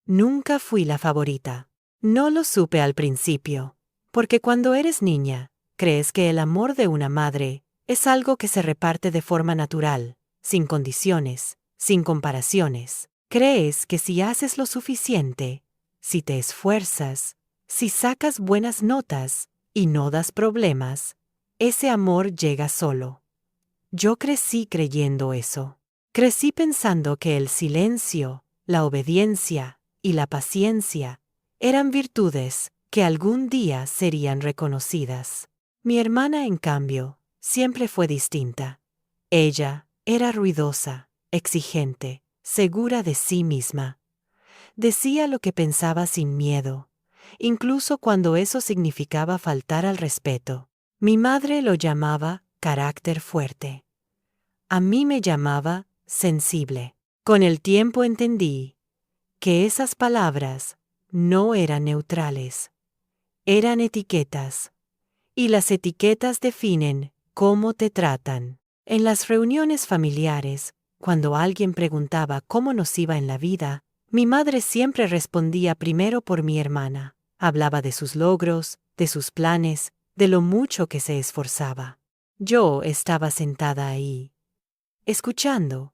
Nunca fui la favorita. No lo supe al principio, porque cuando eres niña, crees que el amor de una madre es algo que se reparte de forma natural, sin condiciones, sin comparaciones. Crees que si haces lo suficiente, si te esfuerzas, si sacas buenas notas y no das problemas, ese amor llega solo. Yo crecí creyendo eso. Crecí pensando que el silencio, la obediencia y la paciencia eran virtudes que algún día serían reconocidas. Mi hermana, en cambio, siempre fue distinta. Ella era ruidosa, exigente, segura de sí misma. Decía lo que pensaba sin miedo, incluso cuando eso significaba faltar al respeto. Mi madre lo llamaba carácter fuerte. A mí me llamaba sensible. Con el tiempo entendí que esas palabras no eran neutrales, eran etiquetas. Y las etiquetas definen cómo te tratan. En las reuniones familiares, cuando alguien preguntaba cómo nos iba en la vida, mi madre siempre respondía primero por mi hermana. Hablaba de sus logros, de sus planes, de lo mucho que se esforzaba. Yo estaba sentada ahí, escuchando,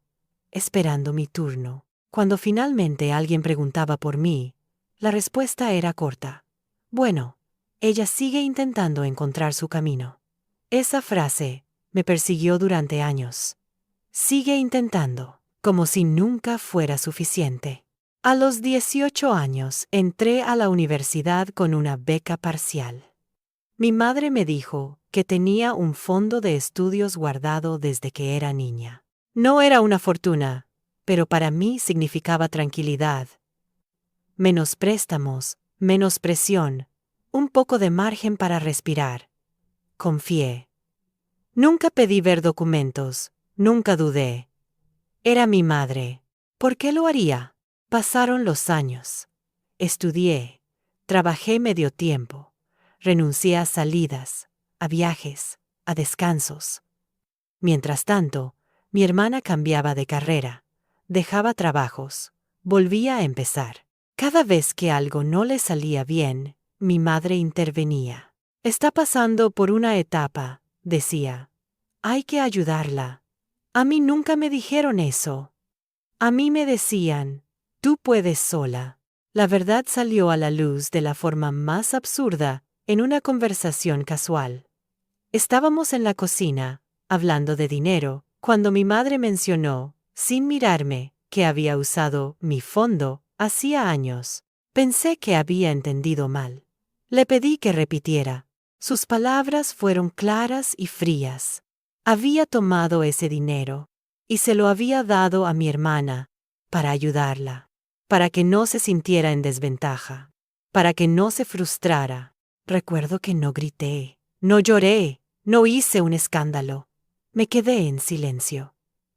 esperando mi turno. Cuando finalmente alguien preguntaba por mí, la respuesta era corta. Bueno, ella sigue intentando encontrar su camino. Esa frase me persiguió durante años. Sigue intentando, como si nunca fuera suficiente. A los 18 años entré a la universidad con una beca parcial. Mi madre me dijo que tenía un fondo de estudios guardado desde que era niña. No era una fortuna, pero para mí significaba tranquilidad. Menos préstamos, menos presión, un poco de margen para respirar. Confié. Nunca pedí ver documentos, nunca dudé. Era mi madre. ¿Por qué lo haría? Pasaron los años. Estudié, trabajé medio tiempo, renuncié a salidas, a viajes, a descansos. Mientras tanto, mi hermana cambiaba de carrera, dejaba trabajos, volvía a empezar. Cada vez que algo no le salía bien, mi madre intervenía. Está pasando por una etapa, decía. Hay que ayudarla. A mí nunca me dijeron eso. A mí me decían, tú puedes sola. La verdad salió a la luz de la forma más absurda en una conversación casual. Estábamos en la cocina, hablando de dinero, cuando mi madre mencionó, sin mirarme, que había usado mi fondo hacía años. Pensé que había entendido mal. Le pedí que repitiera. Sus palabras fueron claras y frías. Había tomado ese dinero y se lo había dado a mi hermana para ayudarla, para que no se sintiera en desventaja, para que no se frustrara. Recuerdo que no grité, no lloré, no hice un escándalo. Me quedé en silencio.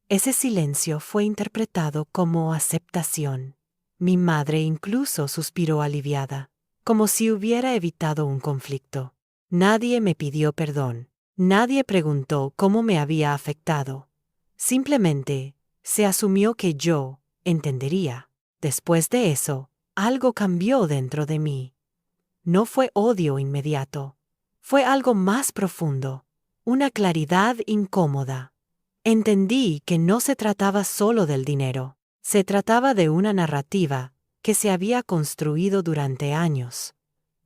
Ese silencio fue interpretado como aceptación. Mi madre incluso suspiró aliviada, como si hubiera evitado un conflicto. Nadie me pidió perdón. Nadie preguntó cómo me había afectado. Simplemente, se asumió que yo entendería. Después de eso, algo cambió dentro de mí. No fue odio inmediato. Fue algo más profundo. Una claridad incómoda. Entendí que no se trataba solo del dinero. Se trataba de una narrativa que se había construido durante años.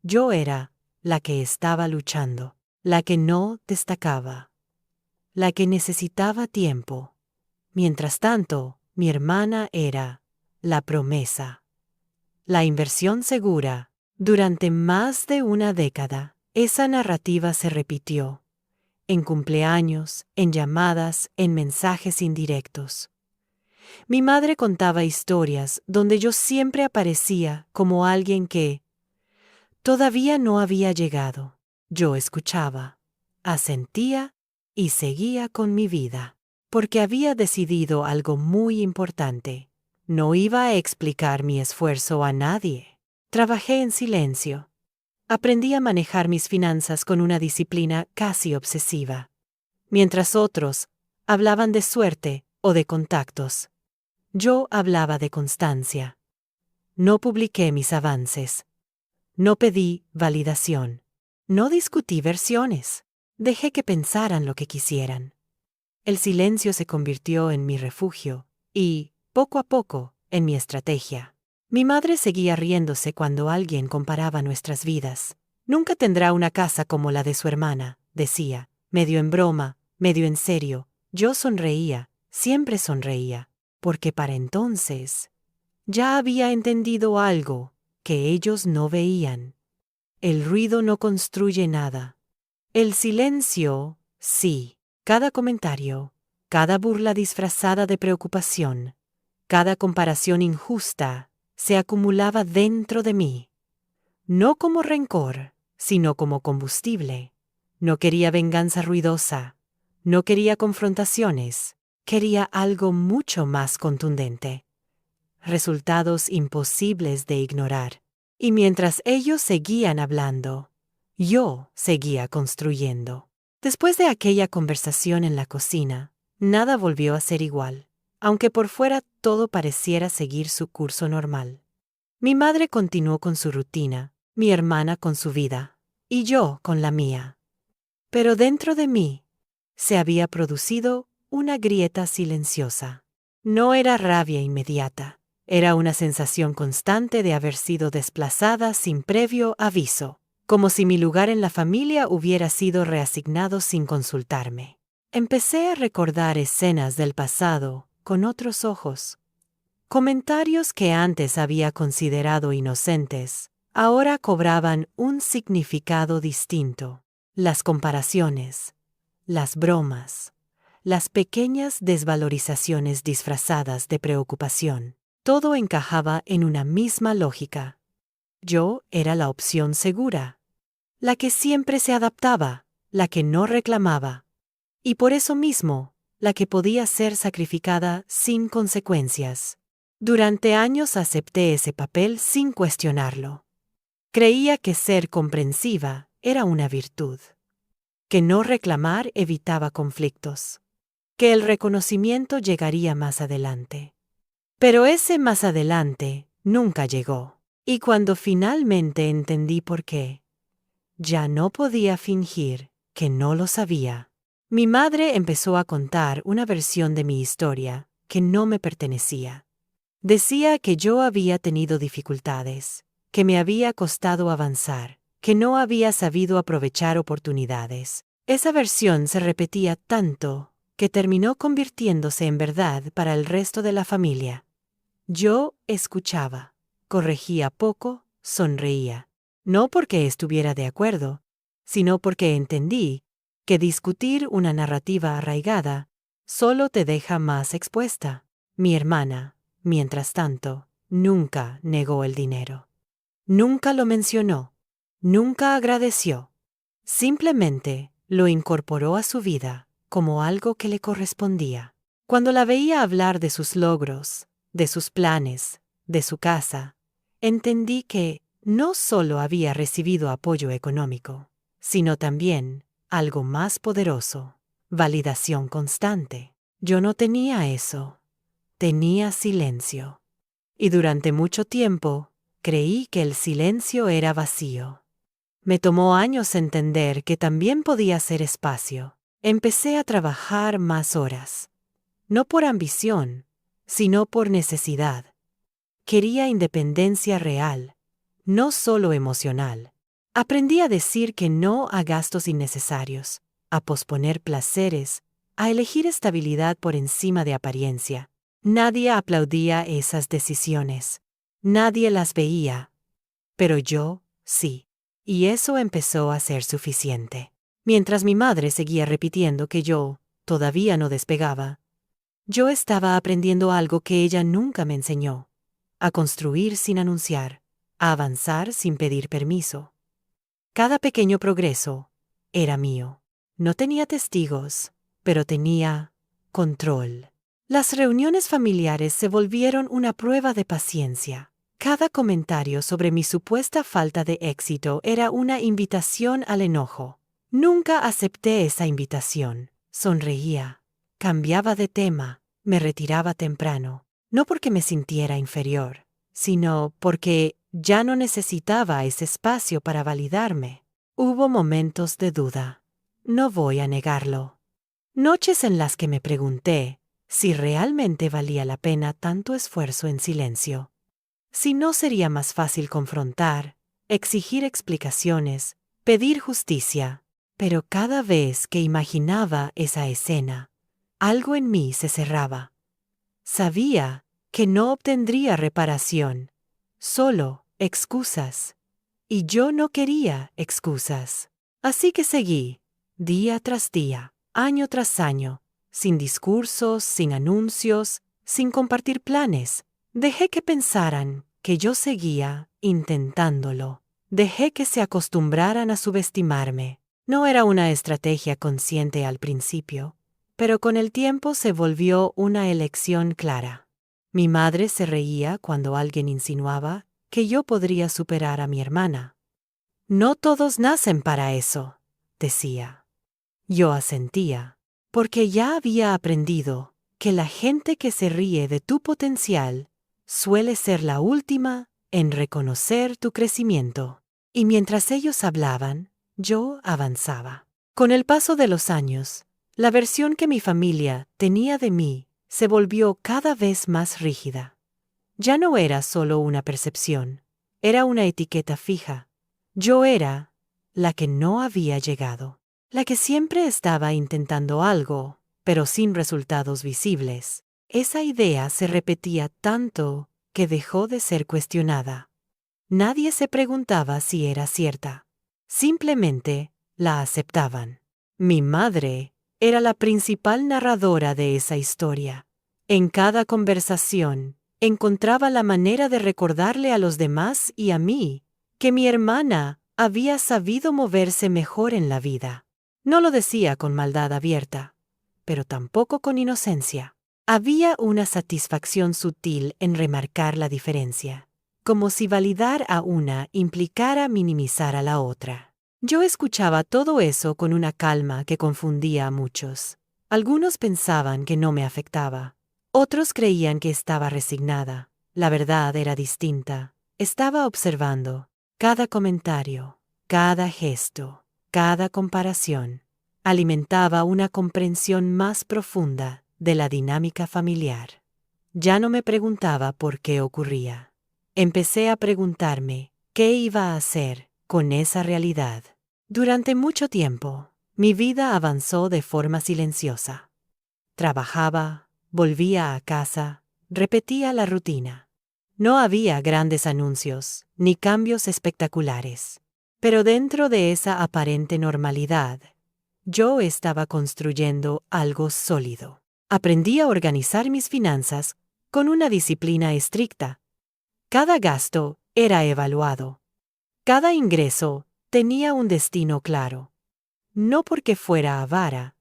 Yo era la que estaba luchando, la que no destacaba, la que necesitaba tiempo. Mientras tanto, mi hermana era la promesa, la inversión segura. Durante más de una década, esa narrativa se repitió, en cumpleaños, en llamadas, en mensajes indirectos. Mi madre contaba historias donde yo siempre aparecía como alguien que todavía no había llegado. Yo escuchaba, asentía y seguía con mi vida, porque había decidido algo muy importante. No iba a explicar mi esfuerzo a nadie. Trabajé en silencio. Aprendí a manejar mis finanzas con una disciplina casi obsesiva. Mientras otros hablaban de suerte o de contactos, yo hablaba de constancia. No publiqué mis avances. No pedí validación. No discutí versiones. Dejé que pensaran lo que quisieran. El silencio se convirtió en mi refugio y, poco a poco, en mi estrategia. Mi madre seguía riéndose cuando alguien comparaba nuestras vidas. Nunca tendrá una casa como la de su hermana, decía, medio en broma, medio en serio. Yo sonreía, siempre sonreía, porque para entonces ya había entendido algo que ellos no veían. El ruido no construye nada. El silencio, sí. Cada comentario, cada burla disfrazada de preocupación, cada comparación injusta, se acumulaba dentro de mí. No como rencor, sino como combustible. No quería venganza ruidosa, no quería confrontaciones, quería algo mucho más contundente. Resultados imposibles de ignorar. Y mientras ellos seguían hablando, yo seguía construyendo. Después de aquella conversación en la cocina, nada volvió a ser igual, aunque por fuera todo pareciera seguir su curso normal. Mi madre continuó con su rutina, mi hermana con su vida, y yo con la mía. Pero dentro de mí se había producido una grieta silenciosa. No era rabia inmediata, era una sensación constante de haber sido desplazada sin previo aviso, como si mi lugar en la familia hubiera sido reasignado sin consultarme. Empecé a recordar escenas del pasado con otros ojos. Comentarios que antes había considerado inocentes, ahora cobraban un significado distinto. Las comparaciones, las bromas, las pequeñas desvalorizaciones disfrazadas de preocupación, todo encajaba en una misma lógica. Yo era la opción segura, la que siempre se adaptaba, la que no reclamaba, y por eso mismo, la que podía ser sacrificada sin consecuencias. Durante años acepté ese papel sin cuestionarlo. Creía que ser comprensiva era una virtud, que no reclamar evitaba conflictos, que el reconocimiento llegaría más adelante. Pero ese más adelante nunca llegó, y cuando finalmente entendí por qué, ya no podía fingir que no lo sabía. Mi madre empezó a contar una versión de mi historia que no me pertenecía. Decía que yo había tenido dificultades, que me había costado avanzar, que no había sabido aprovechar oportunidades. Esa versión se repetía tanto que terminó convirtiéndose en verdad para el resto de la familia. Yo escuchaba, corregía poco, sonreía, no porque estuviera de acuerdo, sino porque entendí que discutir una narrativa arraigada solo te deja más expuesta. Mi hermana, mientras tanto, nunca negó el dinero. Nunca lo mencionó. Nunca agradeció. Simplemente lo incorporó a su vida como algo que le correspondía. Cuando la veía hablar de sus logros, de sus planes, de su casa, entendí que no solo había recibido apoyo económico, sino también algo más poderoso, validación constante. Yo no tenía eso. Tenía silencio. Y durante mucho tiempo, creí que el silencio era vacío. Me tomó años entender que también podía ser espacio. Empecé a trabajar más horas. No por ambición, sino por necesidad. Quería independencia real, no solo emocional. Aprendí a decir que no a gastos innecesarios, a posponer placeres, a elegir estabilidad por encima de apariencia. Nadie aplaudía esas decisiones. Nadie las veía. Pero yo, sí. Y eso empezó a ser suficiente. Mientras mi madre seguía repitiendo que yo todavía no despegaba, yo estaba aprendiendo algo que ella nunca me enseñó: a construir sin anunciar, a avanzar sin pedir permiso. Cada pequeño progreso era mío. No tenía testigos, pero tenía control. Las reuniones familiares se volvieron una prueba de paciencia. Cada comentario sobre mi supuesta falta de éxito era una invitación al enojo. Nunca acepté esa invitación. Sonreía, cambiaba de tema, me retiraba temprano, no porque me sintiera inferior, sino porque ya no necesitaba ese espacio para validarme. Hubo momentos de duda. No voy a negarlo. Noches en las que me pregunté si realmente valía la pena tanto esfuerzo en silencio. Si no sería más fácil confrontar, exigir explicaciones, pedir justicia. Pero cada vez que imaginaba esa escena, algo en mí se cerraba. Sabía que no obtendría reparación, solo excusas. Y yo no quería excusas. Así que seguí, día tras día, año tras año, sin discursos, sin anuncios, sin compartir planes. Dejé que pensaran que yo seguía intentándolo. Dejé que se acostumbraran a subestimarme. No era una estrategia consciente al principio, pero con el tiempo se volvió una elección clara. Mi madre se reía cuando alguien insinuaba que yo podría superar a mi hermana. No todos nacen para eso, decía. Yo asentía, porque ya había aprendido que la gente que se ríe de tu potencial suele ser la última en reconocer tu crecimiento. Y mientras ellos hablaban, yo avanzaba. Con el paso de los años, la versión que mi familia tenía de mí se volvió cada vez más rígida. Ya no era solo una percepción, era una etiqueta fija. Yo era la que no había llegado, la que siempre estaba intentando algo, pero sin resultados visibles. Esa idea se repetía tanto que dejó de ser cuestionada. Nadie se preguntaba si era cierta. Simplemente la aceptaban. Mi madre era la principal narradora de esa historia. En cada conversación, encontraba la manera de recordarle a los demás y a mí que mi hermana había sabido moverse mejor en la vida. No lo decía con maldad abierta, pero tampoco con inocencia. Había una satisfacción sutil en remarcar la diferencia, como si validar a una implicara minimizar a la otra. Yo escuchaba todo eso con una calma que confundía a muchos. Algunos pensaban que no me afectaba. Otros creían que estaba resignada. La verdad era distinta. Estaba observando cada comentario, cada gesto, cada comparación. Alimentaba una comprensión más profunda de la dinámica familiar. Ya no me preguntaba por qué ocurría. Empecé a preguntarme qué iba a hacer con esa realidad. Durante mucho tiempo, mi vida avanzó de forma silenciosa. Trabajaba, volvía a casa, repetía la rutina. No había grandes anuncios, ni cambios espectaculares. Pero dentro de esa aparente normalidad, yo estaba construyendo algo sólido. Aprendí a organizar mis finanzas con una disciplina estricta. Cada gasto era evaluado. Cada ingreso tenía un destino claro. No porque fuera avara,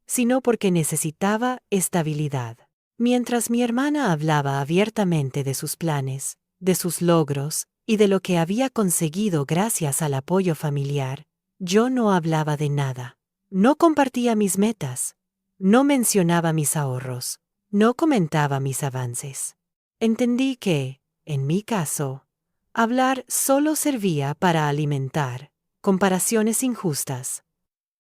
sino porque necesitaba estabilidad. Mientras mi hermana hablaba abiertamente de sus planes, de sus logros y de lo que había conseguido gracias al apoyo familiar, yo no hablaba de nada. No compartía mis metas, no mencionaba mis ahorros, no comentaba mis avances. Entendí que, en mi caso, hablar solo servía para alimentar comparaciones injustas.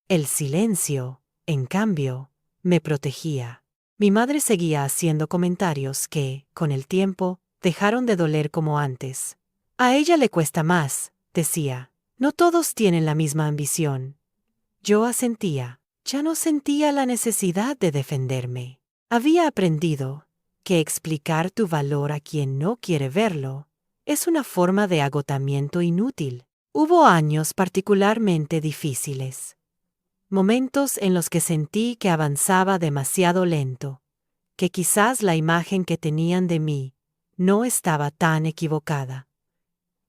El silencio, en cambio, me protegía. Mi madre seguía haciendo comentarios que, con el tiempo, dejaron de doler como antes. A ella le cuesta más, decía. No todos tienen la misma ambición. Yo asentía. Ya no sentía la necesidad de defenderme. Había aprendido que explicar tu valor a quien no quiere verlo es una forma de agotamiento inútil. Hubo años particularmente difíciles. Momentos en los que sentí que avanzaba demasiado lento, que quizás la imagen que tenían de mí no estaba tan equivocada.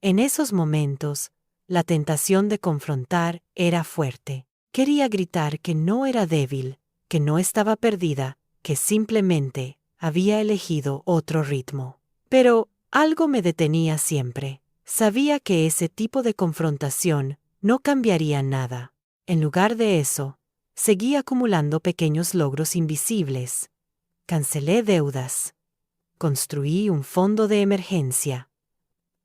En esos momentos, la tentación de confrontar era fuerte. Quería gritar que no era débil, que no estaba perdida, que simplemente había elegido otro ritmo. Pero algo me detenía siempre. Sabía que ese tipo de confrontación no cambiaría nada. En lugar de eso, seguí acumulando pequeños logros invisibles. Cancelé deudas. Construí un fondo de emergencia.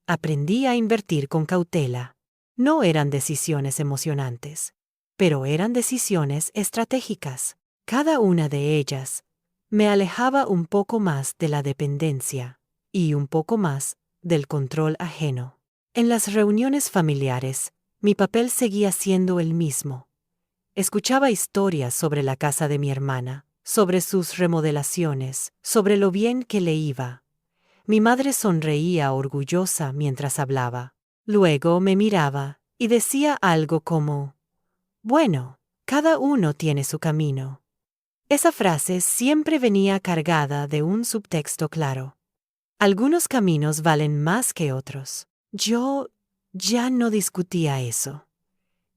Aprendí a invertir con cautela. No eran decisiones emocionantes, pero eran decisiones estratégicas. Cada una de ellas me alejaba un poco más de la dependencia y un poco más del control ajeno. En las reuniones familiares, mi papel seguía siendo el mismo. Escuchaba historias sobre la casa de mi hermana, sobre sus remodelaciones, sobre lo bien que le iba. Mi madre sonreía orgullosa mientras hablaba. Luego me miraba y decía algo como, «Bueno, cada uno tiene su camino». Esa frase siempre venía cargada de un subtexto claro. Algunos caminos valen más que otros. Yo ya no discutía eso.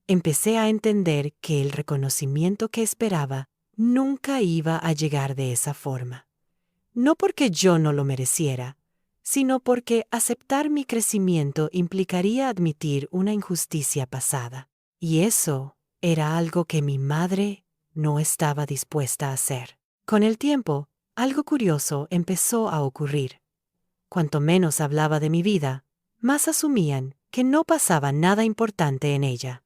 Empecé a entender que el reconocimiento que esperaba nunca iba a llegar de esa forma. No porque yo no lo mereciera, sino porque aceptar mi crecimiento implicaría admitir una injusticia pasada. Y eso era algo que mi madre no estaba dispuesta a hacer. Con el tiempo, algo curioso empezó a ocurrir. Cuanto menos hablaba de mi vida, más asumían que no pasaba nada importante en ella.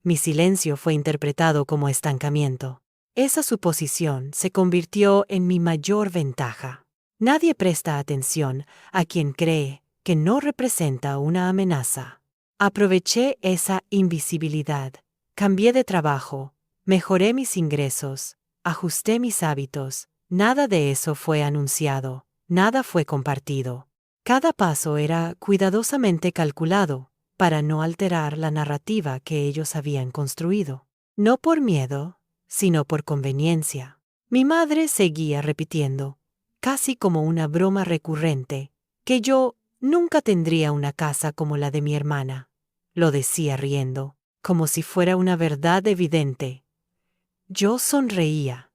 Mi silencio fue interpretado como estancamiento. Esa suposición se convirtió en mi mayor ventaja. Nadie presta atención a quien cree que no representa una amenaza. Aproveché esa invisibilidad. Cambié de trabajo, mejoré mis ingresos, ajusté mis hábitos. Nada de eso fue anunciado, nada fue compartido. Cada paso era cuidadosamente calculado para no alterar la narrativa que ellos habían construido. No por miedo, sino por conveniencia. Mi madre seguía repitiendo, casi como una broma recurrente, que yo nunca tendría una casa como la de mi hermana. Lo decía riendo, como si fuera una verdad evidente. Yo sonreía.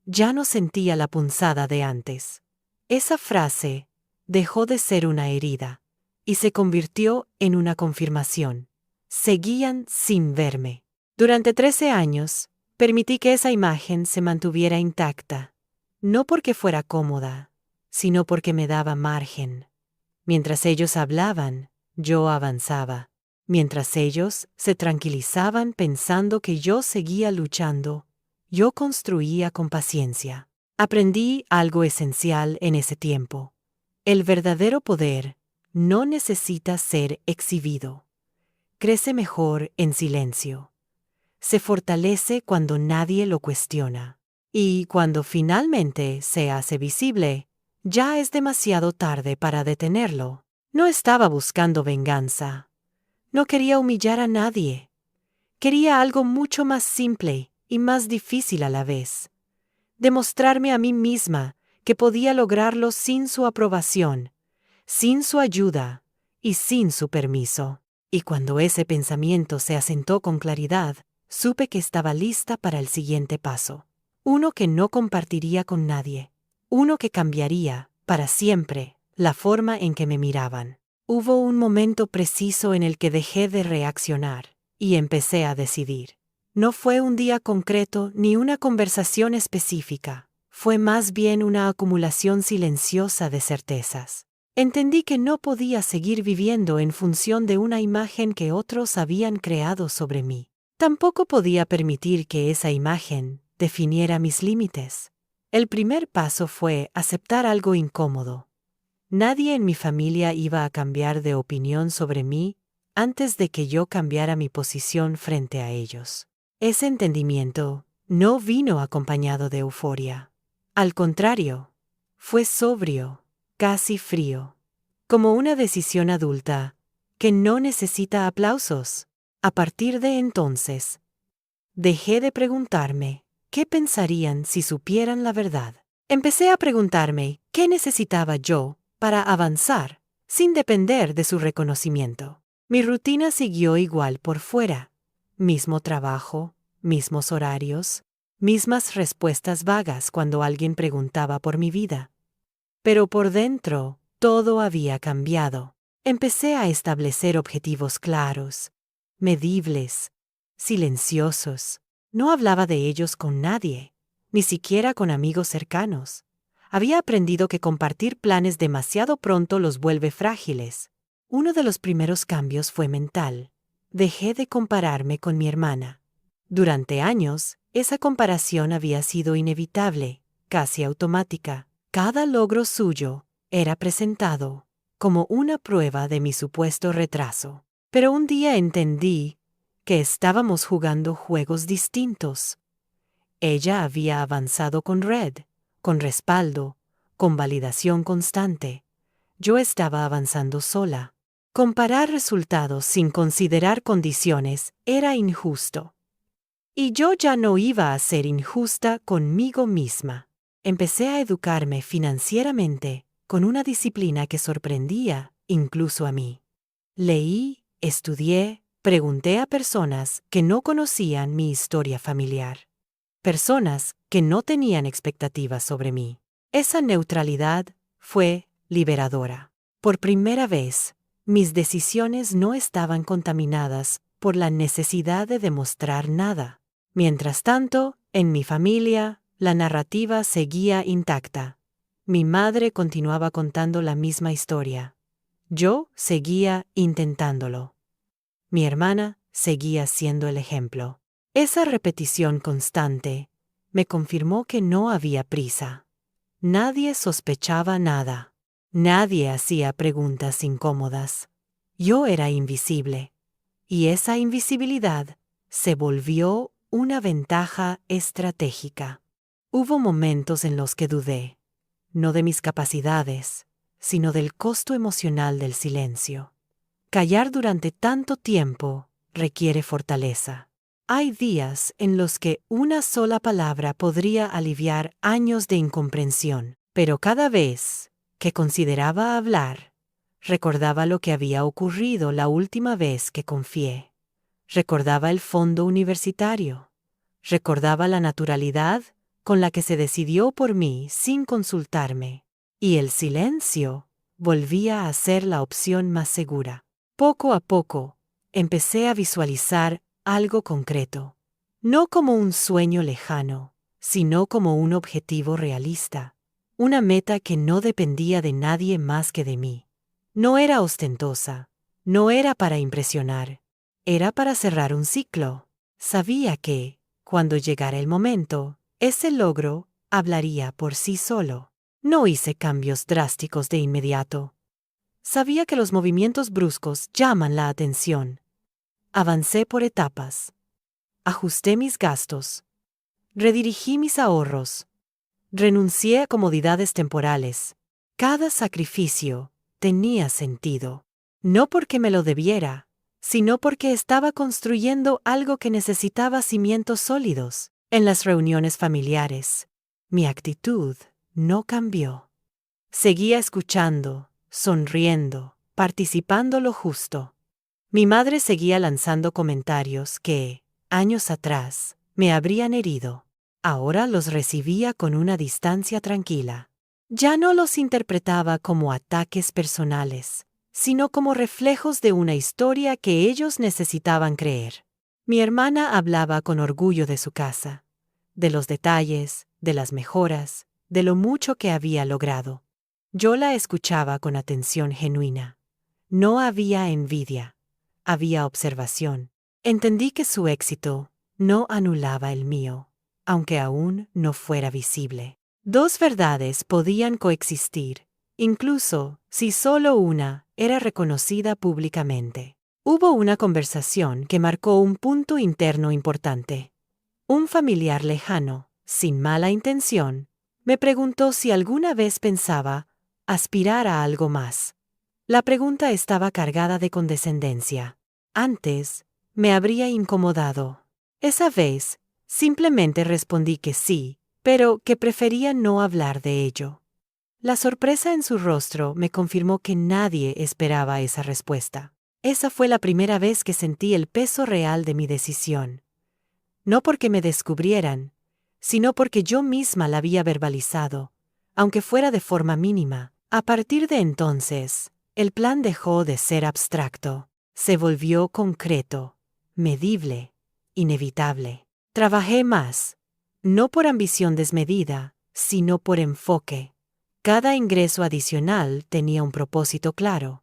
Ya no sentía la punzada de antes. Esa frase dejó de ser una herida y se convirtió en una confirmación. Seguían sin verme. Durante 13 años, permití que esa imagen se mantuviera intacta. No porque fuera cómoda, sino porque me daba margen. Mientras ellos hablaban, yo avanzaba. Mientras ellos se tranquilizaban pensando que yo seguía luchando, yo construía con paciencia. Aprendí algo esencial en ese tiempo. El verdadero poder no necesita ser exhibido. Crece mejor en silencio. Se fortalece cuando nadie lo cuestiona. Y cuando finalmente se hace visible, ya es demasiado tarde para detenerlo. No estaba buscando venganza. No quería humillar a nadie. Quería algo mucho más simple y más difícil a la vez. Demostrarme a mí misma que podía lograrlo sin su aprobación, sin su ayuda y sin su permiso. Y cuando ese pensamiento se asentó con claridad, supe que estaba lista para el siguiente paso. Uno que no compartiría con nadie. Uno que cambiaría, para siempre, la forma en que me miraban. Hubo un momento preciso en el que dejé de reaccionar y empecé a decidir. No fue un día concreto ni una conversación específica. Fue más bien una acumulación silenciosa de certezas. Entendí que no podía seguir viviendo en función de una imagen que otros habían creado sobre mí. Tampoco podía permitir que esa imagen definiera mis límites. El primer paso fue aceptar algo incómodo. Nadie en mi familia iba a cambiar de opinión sobre mí antes de que yo cambiara mi posición frente a ellos. Ese entendimiento no vino acompañado de euforia. Al contrario, fue sobrio, casi frío, como una decisión adulta que no necesita aplausos. A partir de entonces, dejé de preguntarme qué pensarían si supieran la verdad. Empecé a preguntarme qué necesitaba yo para avanzar, sin depender de su reconocimiento. Mi rutina siguió igual por fuera. Mismo trabajo, mismos horarios, mismas respuestas vagas cuando alguien preguntaba por mi vida. Pero por dentro, todo había cambiado. Empecé a establecer objetivos claros, medibles, silenciosos. No hablaba de ellos con nadie, ni siquiera con amigos cercanos. Había aprendido que compartir planes demasiado pronto los vuelve frágiles. Uno de los primeros cambios fue mental. Dejé de compararme con mi hermana. Durante años, esa comparación había sido inevitable, casi automática. Cada logro suyo era presentado como una prueba de mi supuesto retraso. Pero un día entendí que estábamos jugando juegos distintos. Ella había avanzado con red, con respaldo, con validación constante. Yo estaba avanzando sola. Comparar resultados sin considerar condiciones era injusto. Y yo ya no iba a ser injusta conmigo misma. Empecé a educarme financieramente con una disciplina que sorprendía incluso a mí. Leí, estudié, pregunté a personas que no conocían mi historia familiar. Personas que no tenían expectativas sobre mí. Esa neutralidad fue liberadora. Por primera vez, mis decisiones no estaban contaminadas por la necesidad de demostrar nada. Mientras tanto, en mi familia, la narrativa seguía intacta. Mi madre continuaba contando la misma historia. Yo seguía intentándolo. Mi hermana seguía siendo el ejemplo. Esa repetición constante me confirmó que no había prisa. Nadie sospechaba nada. Nadie hacía preguntas incómodas. Yo era invisible. Y esa invisibilidad se volvió una ventaja estratégica. Hubo momentos en los que dudé, no de mis capacidades, sino del costo emocional del silencio. Callar durante tanto tiempo requiere fortaleza. Hay días en los que una sola palabra podría aliviar años de incomprensión, pero cada vez que consideraba hablar, recordaba lo que había ocurrido la última vez que confié. Recordaba el fondo universitario. Recordaba la naturalidad con la que se decidió por mí sin consultarme. Y el silencio volvía a ser la opción más segura. Poco a poco, empecé a visualizar algo concreto. No como un sueño lejano, sino como un objetivo realista. Una meta que no dependía de nadie más que de mí. No era ostentosa, no era para impresionar. Era para cerrar un ciclo. Sabía que, cuando llegara el momento, ese logro hablaría por sí solo. No hice cambios drásticos de inmediato. Sabía que los movimientos bruscos llaman la atención. Avancé por etapas. Ajusté mis gastos. Redirigí mis ahorros. Renuncié a comodidades temporales. Cada sacrificio tenía sentido. No porque me lo debiera, sino porque estaba construyendo algo que necesitaba cimientos sólidos. En las reuniones familiares, mi actitud no cambió. Seguía escuchando, sonriendo, participando lo justo. Mi madre seguía lanzando comentarios que, años atrás, me habrían herido. Ahora los recibía con una distancia tranquila. Ya no los interpretaba como ataques personales, sino como reflejos de una historia que ellos necesitaban creer. Mi hermana hablaba con orgullo de su casa, de los detalles, de las mejoras, de lo mucho que había logrado. Yo la escuchaba con atención genuina. No había envidia, había observación. Entendí que su éxito no anulaba el mío, aunque aún no fuera visible. Dos verdades podían coexistir, incluso si solo una era reconocida públicamente. Hubo una conversación que marcó un punto interno importante. Un familiar lejano, sin mala intención, me preguntó si alguna vez pensaba aspirar a algo más. La pregunta estaba cargada de condescendencia. Antes, me habría incomodado. Esa vez, simplemente respondí que sí, pero que prefería no hablar de ello. La sorpresa en su rostro me confirmó que nadie esperaba esa respuesta. Esa fue la primera vez que sentí el peso real de mi decisión. No porque me descubrieran, sino porque yo misma la había verbalizado, aunque fuera de forma mínima. A partir de entonces, el plan dejó de ser abstracto, se volvió concreto, medible, inevitable. Trabajé más, no por ambición desmedida, sino por enfoque. Cada ingreso adicional tenía un propósito claro.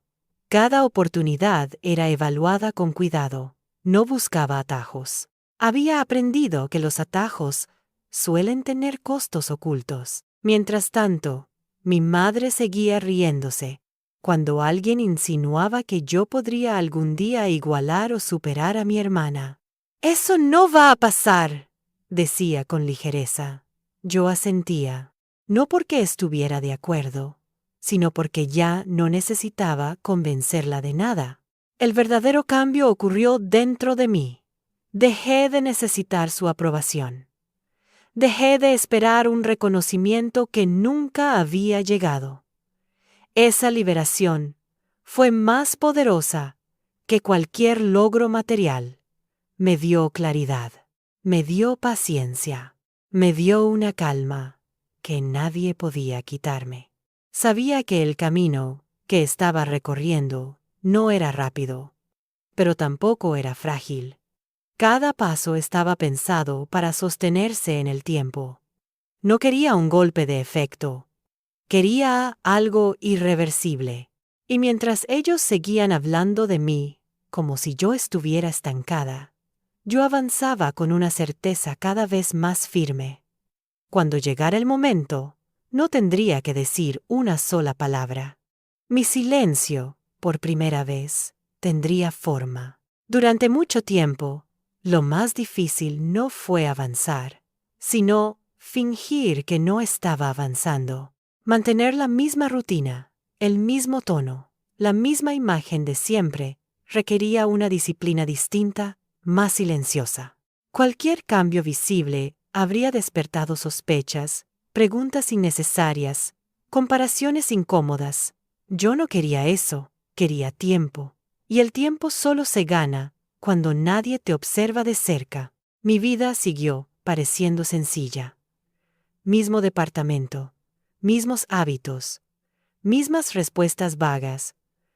Cada oportunidad era evaluada con cuidado. No buscaba atajos. Había aprendido que los atajos suelen tener costos ocultos. Mientras tanto, mi madre seguía riéndose cuando alguien insinuaba que yo podría algún día igualar o superar a mi hermana. «Eso no va a pasar», decía con ligereza. Yo asentía, no porque estuviera de acuerdo, sino porque ya no necesitaba convencerla de nada. El verdadero cambio ocurrió dentro de mí. Dejé de necesitar su aprobación. Dejé de esperar un reconocimiento que nunca había llegado. Esa liberación fue más poderosa que cualquier logro material. Me dio claridad, me dio paciencia, me dio una calma que nadie podía quitarme. Sabía que el camino que estaba recorriendo no era rápido, pero tampoco era frágil. Cada paso estaba pensado para sostenerse en el tiempo. No quería un golpe de efecto. Quería algo irreversible. Y mientras ellos seguían hablando de mí, como si yo estuviera estancada, yo avanzaba con una certeza cada vez más firme. Cuando llegara el momento, no tendría que decir una sola palabra. Mi silencio, por primera vez, tendría forma. Durante mucho tiempo, lo más difícil no fue avanzar, sino fingir que no estaba avanzando. Mantener la misma rutina, el mismo tono, la misma imagen de siempre, requería una disciplina distinta, más silenciosa. Cualquier cambio visible habría despertado sospechas, preguntas innecesarias, comparaciones incómodas. Yo no quería eso, quería tiempo. Y el tiempo solo se gana cuando nadie te observa de cerca. Mi vida siguió pareciendo sencilla. Mismo departamento, mismos hábitos, mismas respuestas vagas.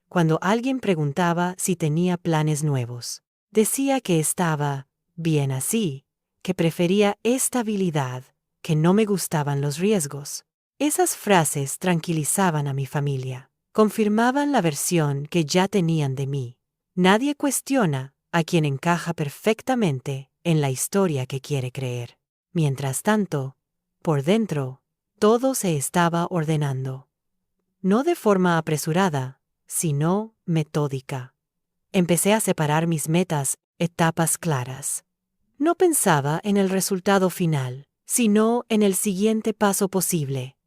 Cuando alguien preguntaba si tenía planes nuevos, decía que estaba bien así, que prefería estabilidad, que no me gustaban los riesgos. Esas frases tranquilizaban a mi familia, confirmaban la versión que ya tenían de mí. Nadie cuestiona a quien encaja perfectamente en la historia que quiere creer. Mientras tanto, por dentro, todo se estaba ordenando. No de forma apresurada, sino metódica. Empecé a separar mis metas, etapas claras. No pensaba en el resultado final, sino en el siguiente paso posible.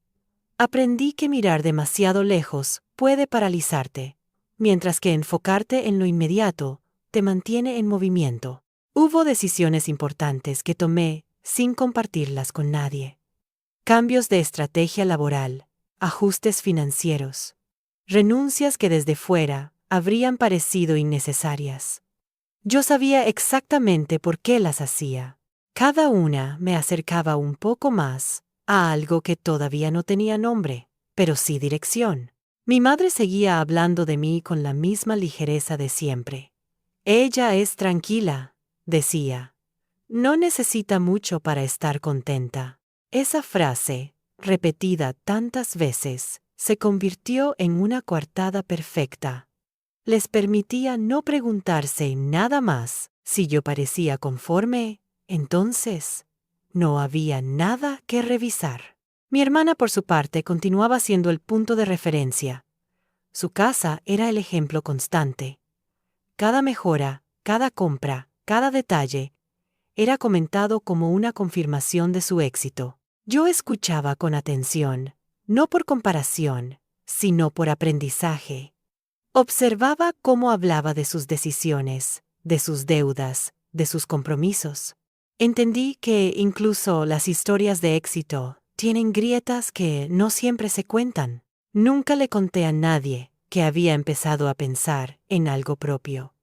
Aprendí que mirar demasiado lejos puede paralizarte, mientras que enfocarte en lo inmediato te mantiene en movimiento. Hubo decisiones importantes que tomé sin compartirlas con nadie. Cambios de estrategia laboral, ajustes financieros, renuncias que desde fuera habrían parecido innecesarias. Yo sabía exactamente por qué las hacía. Cada una me acercaba un poco más a algo que todavía no tenía nombre, pero sí dirección. Mi madre seguía hablando de mí con la misma ligereza de siempre. Ella es tranquila, decía. No necesita mucho para estar contenta. Esa frase, repetida tantas veces, se convirtió en una coartada perfecta. Les permitía no preguntarse nada más. Si yo parecía conforme, entonces no había nada que revisar. Mi hermana, por su parte, continuaba siendo el punto de referencia. Su casa era el ejemplo constante. Cada mejora, cada compra, cada detalle, era comentado como una confirmación de su éxito. Yo escuchaba con atención, no por comparación, sino por aprendizaje. Observaba cómo hablaba de sus decisiones, de sus deudas, de sus compromisos. Entendí que incluso las historias de éxito tienen grietas que no siempre se cuentan. Nunca le conté a nadie que había empezado a pensar en algo propio.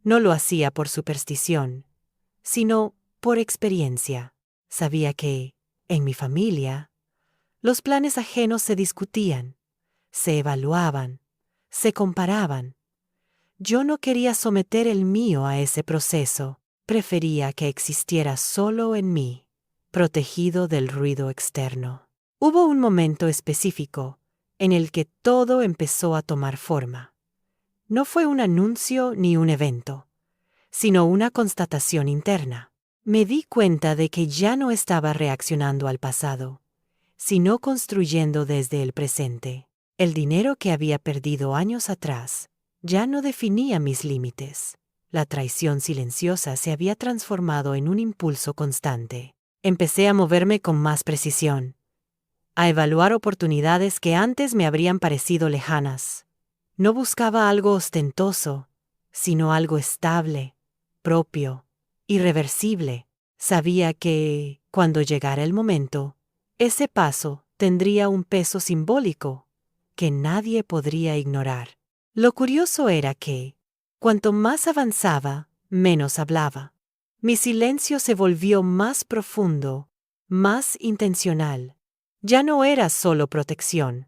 No lo hacía por superstición, sino por experiencia. Sabía que, en mi familia, los planes ajenos se discutían, se evaluaban, se comparaban. Yo no quería someter el mío a ese proceso, prefería que existiera solo en mí, protegido del ruido externo. Hubo un momento específico en el que todo empezó a tomar forma. No fue un anuncio ni un evento, sino una constatación interna. Me di cuenta de que ya no estaba reaccionando al pasado, sino construyendo desde el presente. El dinero que había perdido años atrás ya no definía mis límites. La traición silenciosa se había transformado en un impulso constante. Empecé a moverme con más precisión, a evaluar oportunidades que antes me habrían parecido lejanas. No buscaba algo ostentoso, sino algo estable, propio, irreversible. Sabía que, cuando llegara el momento, ese paso tendría un peso simbólico que nadie podría ignorar. Lo curioso era que, cuanto más avanzaba, menos hablaba. Mi silencio se volvió más profundo, más intencional. Ya no era solo protección,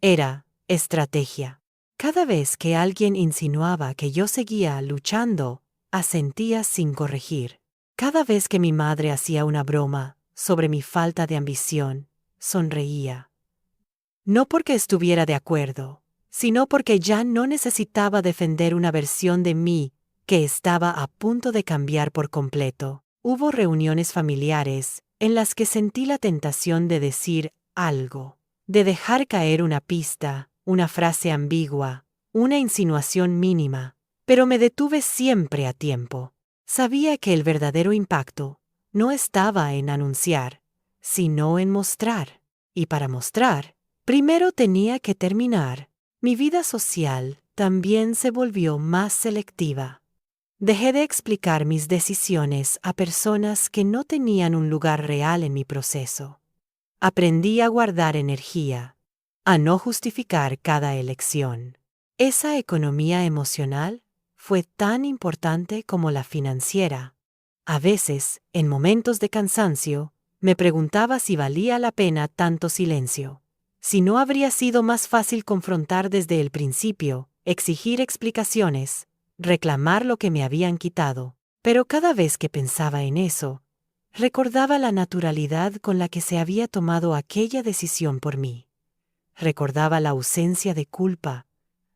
era estrategia. Cada vez que alguien insinuaba que yo seguía luchando, asentía sin corregir. Cada vez que mi madre hacía una broma sobre mi falta de ambición, sonreía. No porque estuviera de acuerdo, sino porque ya no necesitaba defender una versión de mí que estaba a punto de cambiar por completo. Hubo reuniones familiares en las que sentí la tentación de decir algo, de dejar caer una pista, una frase ambigua, una insinuación mínima, pero me detuve siempre a tiempo. Sabía que el verdadero impacto no estaba en anunciar, sino en mostrar. Y para mostrar, primero tenía que terminar. Mi vida social también se volvió más selectiva. Dejé de explicar mis decisiones a personas que no tenían un lugar real en mi proceso. Aprendí a guardar energía, a no justificar cada elección. Esa economía emocional fue tan importante como la financiera. A veces, en momentos de cansancio, me preguntaba si valía la pena tanto silencio. Si no habría sido más fácil confrontar desde el principio, exigir explicaciones, reclamar lo que me habían quitado. Pero cada vez que pensaba en eso, recordaba la naturalidad con la que se había tomado aquella decisión por mí. Recordaba la ausencia de culpa,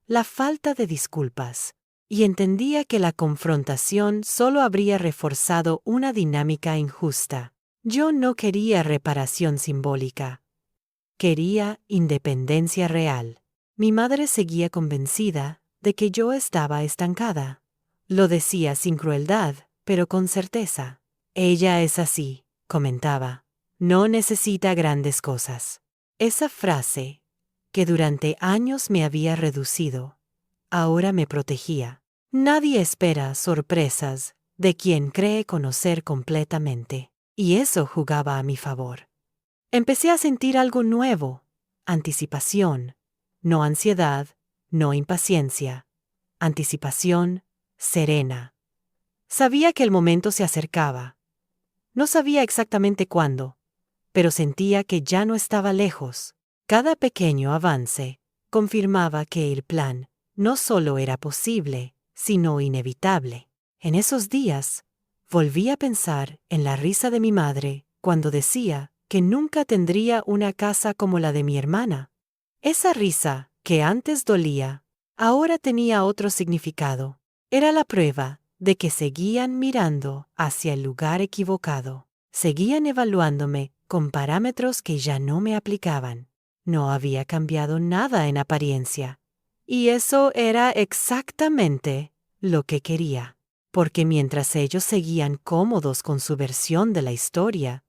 la falta de disculpas, y entendía que la confrontación solo habría reforzado una dinámica injusta. Yo no quería reparación simbólica. Quería independencia real. Mi madre seguía convencida de que yo estaba estancada. Lo decía sin crueldad, pero con certeza. Ella es así, comentaba. No necesita grandes cosas. Esa frase, que durante años me había reducido, ahora me protegía. Nadie espera sorpresas de quien cree conocer completamente, y eso jugaba a mi favor. Empecé a sentir algo nuevo, anticipación, no ansiedad, no impaciencia, anticipación serena. Sabía que el momento se acercaba. No sabía exactamente cuándo, pero sentía que ya no estaba lejos. Cada pequeño avance confirmaba que el plan no solo era posible, sino inevitable. En esos días, volví a pensar en la risa de mi madre cuando decía que nunca tendría una casa como la de mi hermana. Esa risa, que antes dolía, ahora tenía otro significado. Era la prueba de que seguían mirando hacia el lugar equivocado. Seguían evaluándome con parámetros que ya no me aplicaban. No había cambiado nada en apariencia. Y eso era exactamente lo que quería. Porque mientras ellos seguían cómodos con su versión de la historia,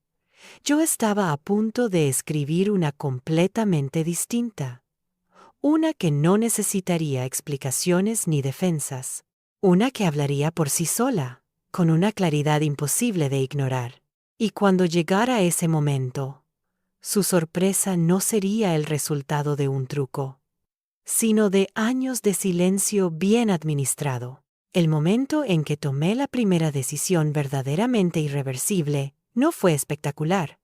yo estaba a punto de escribir una completamente distinta. Una que no necesitaría explicaciones ni defensas. Una que hablaría por sí sola, con una claridad imposible de ignorar. Y cuando llegara ese momento, su sorpresa no sería el resultado de un truco, sino de años de silencio bien administrado. El momento en que tomé la primera decisión verdaderamente irreversible no fue espectacular.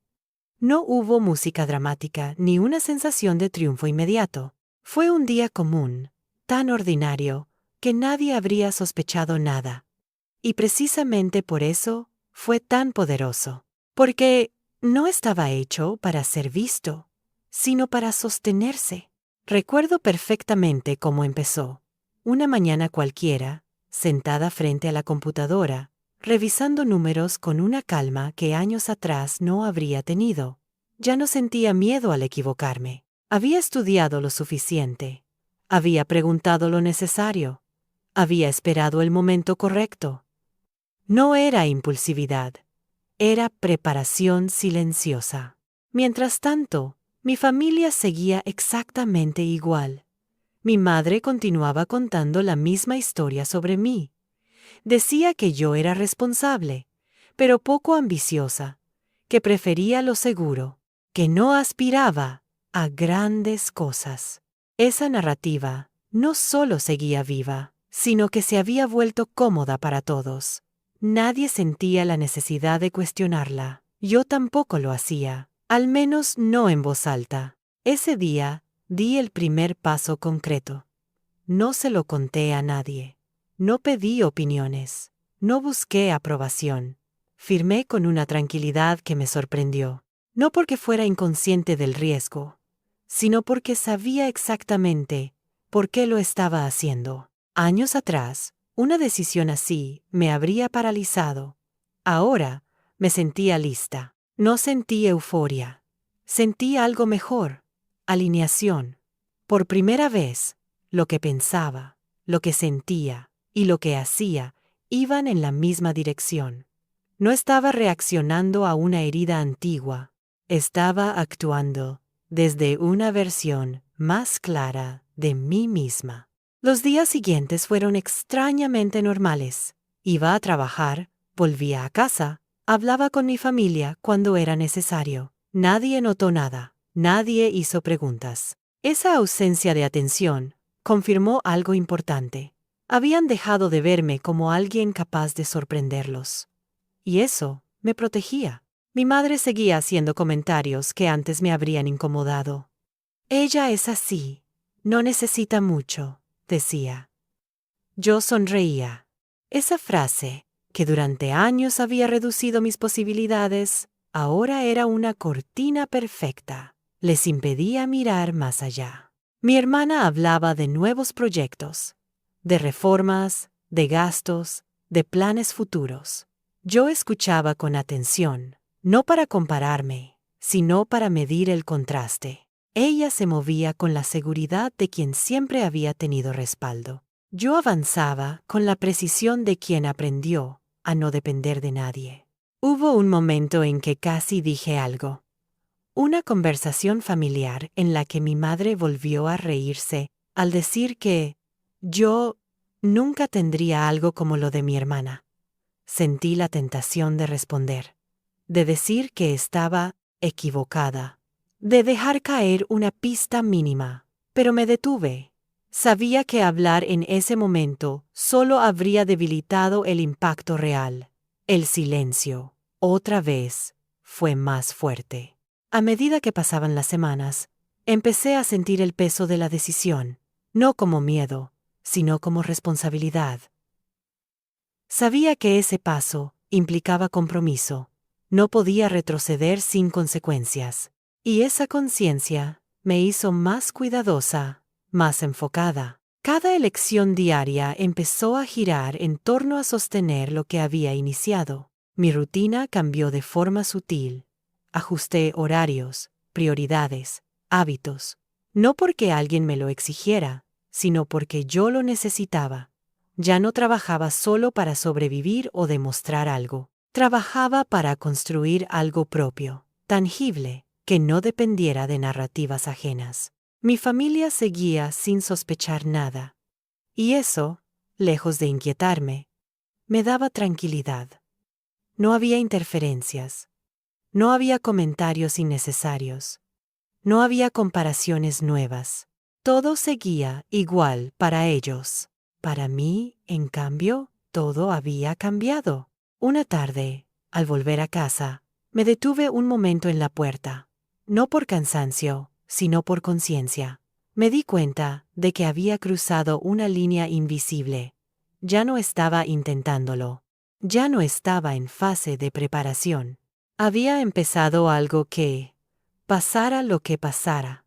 No hubo música dramática ni una sensación de triunfo inmediato. Fue un día común, tan ordinario, que nadie habría sospechado nada. Y precisamente por eso fue tan poderoso. Porque no estaba hecho para ser visto, sino para sostenerse. Recuerdo perfectamente cómo empezó. Una mañana cualquiera, sentada frente a la computadora, revisando números con una calma que años atrás no habría tenido. Ya no sentía miedo al equivocarme. Había estudiado lo suficiente. Había preguntado lo necesario. Había esperado el momento correcto. No era impulsividad. Era preparación silenciosa. Mientras tanto, mi familia seguía exactamente igual. Mi madre continuaba contando la misma historia sobre mí. Decía que yo era responsable, pero poco ambiciosa, que prefería lo seguro, que no aspiraba a grandes cosas. Esa narrativa no solo seguía viva, sino que se había vuelto cómoda para todos. Nadie sentía la necesidad de cuestionarla. Yo tampoco lo hacía, al menos no en voz alta. Ese día, di el primer paso concreto. No se lo conté a nadie. No pedí opiniones. No busqué aprobación. Firmé con una tranquilidad que me sorprendió. No porque fuera inconsciente del riesgo, sino porque sabía exactamente por qué lo estaba haciendo. Años atrás, una decisión así me habría paralizado. Ahora, me sentía lista. No sentí euforia. Sentí algo mejor. Alineación. Por primera vez, lo que pensaba, lo que sentía y lo que hacía iban en la misma dirección. No estaba reaccionando a una herida antigua. Estaba actuando desde una versión más clara de mí misma. Los días siguientes fueron extrañamente normales. Iba a trabajar, volvía a casa, hablaba con mi familia cuando era necesario. Nadie notó nada, nadie hizo preguntas. Esa ausencia de atención confirmó algo importante. Habían dejado de verme como alguien capaz de sorprenderlos. Y eso me protegía. Mi madre seguía haciendo comentarios que antes me habrían incomodado. Ella es así, no necesita mucho, decía. Yo sonreía. Esa frase, que durante años había reducido mis posibilidades, ahora era una cortina perfecta. Les impedía mirar más allá. Mi hermana hablaba de nuevos proyectos, de reformas, de gastos, de planes futuros. Yo escuchaba con atención, no para compararme, sino para medir el contraste. Ella se movía con la seguridad de quien siempre había tenido respaldo. Yo avanzaba con la precisión de quien aprendió a no depender de nadie. Hubo un momento en que casi dije algo. Una conversación familiar en la que mi madre volvió a reírse al decir que yo nunca tendría algo como lo de mi hermana. Sentí la tentación de responder, de decir que estaba equivocada, de dejar caer una pista mínima, pero me detuve. Sabía que hablar en ese momento solo habría debilitado el impacto real. El silencio, otra vez, fue más fuerte. A medida que pasaban las semanas, empecé a sentir el peso de la decisión, no como miedo, sino como responsabilidad. Sabía que ese paso implicaba compromiso. No podía retroceder sin consecuencias. Y esa conciencia me hizo más cuidadosa, más enfocada. Cada elección diaria empezó a girar en torno a sostener lo que había iniciado. Mi rutina cambió de forma sutil. Ajusté horarios, prioridades, hábitos. No porque alguien me lo exigiera, sino porque yo lo necesitaba. Ya no trabajaba solo para sobrevivir o demostrar algo. Trabajaba para construir algo propio, tangible, que no dependiera de narrativas ajenas. Mi familia seguía sin sospechar nada. Y eso, lejos de inquietarme, me daba tranquilidad. No había interferencias. No había comentarios innecesarios. No había comparaciones nuevas. Todo seguía igual para ellos. Para mí, en cambio, todo había cambiado. Una tarde, al volver a casa, me detuve un momento en la puerta. No por cansancio, sino por conciencia. Me di cuenta de que había cruzado una línea invisible. Ya no estaba intentándolo. Ya no estaba en fase de preparación. Había empezado algo que, Pasara lo que pasara.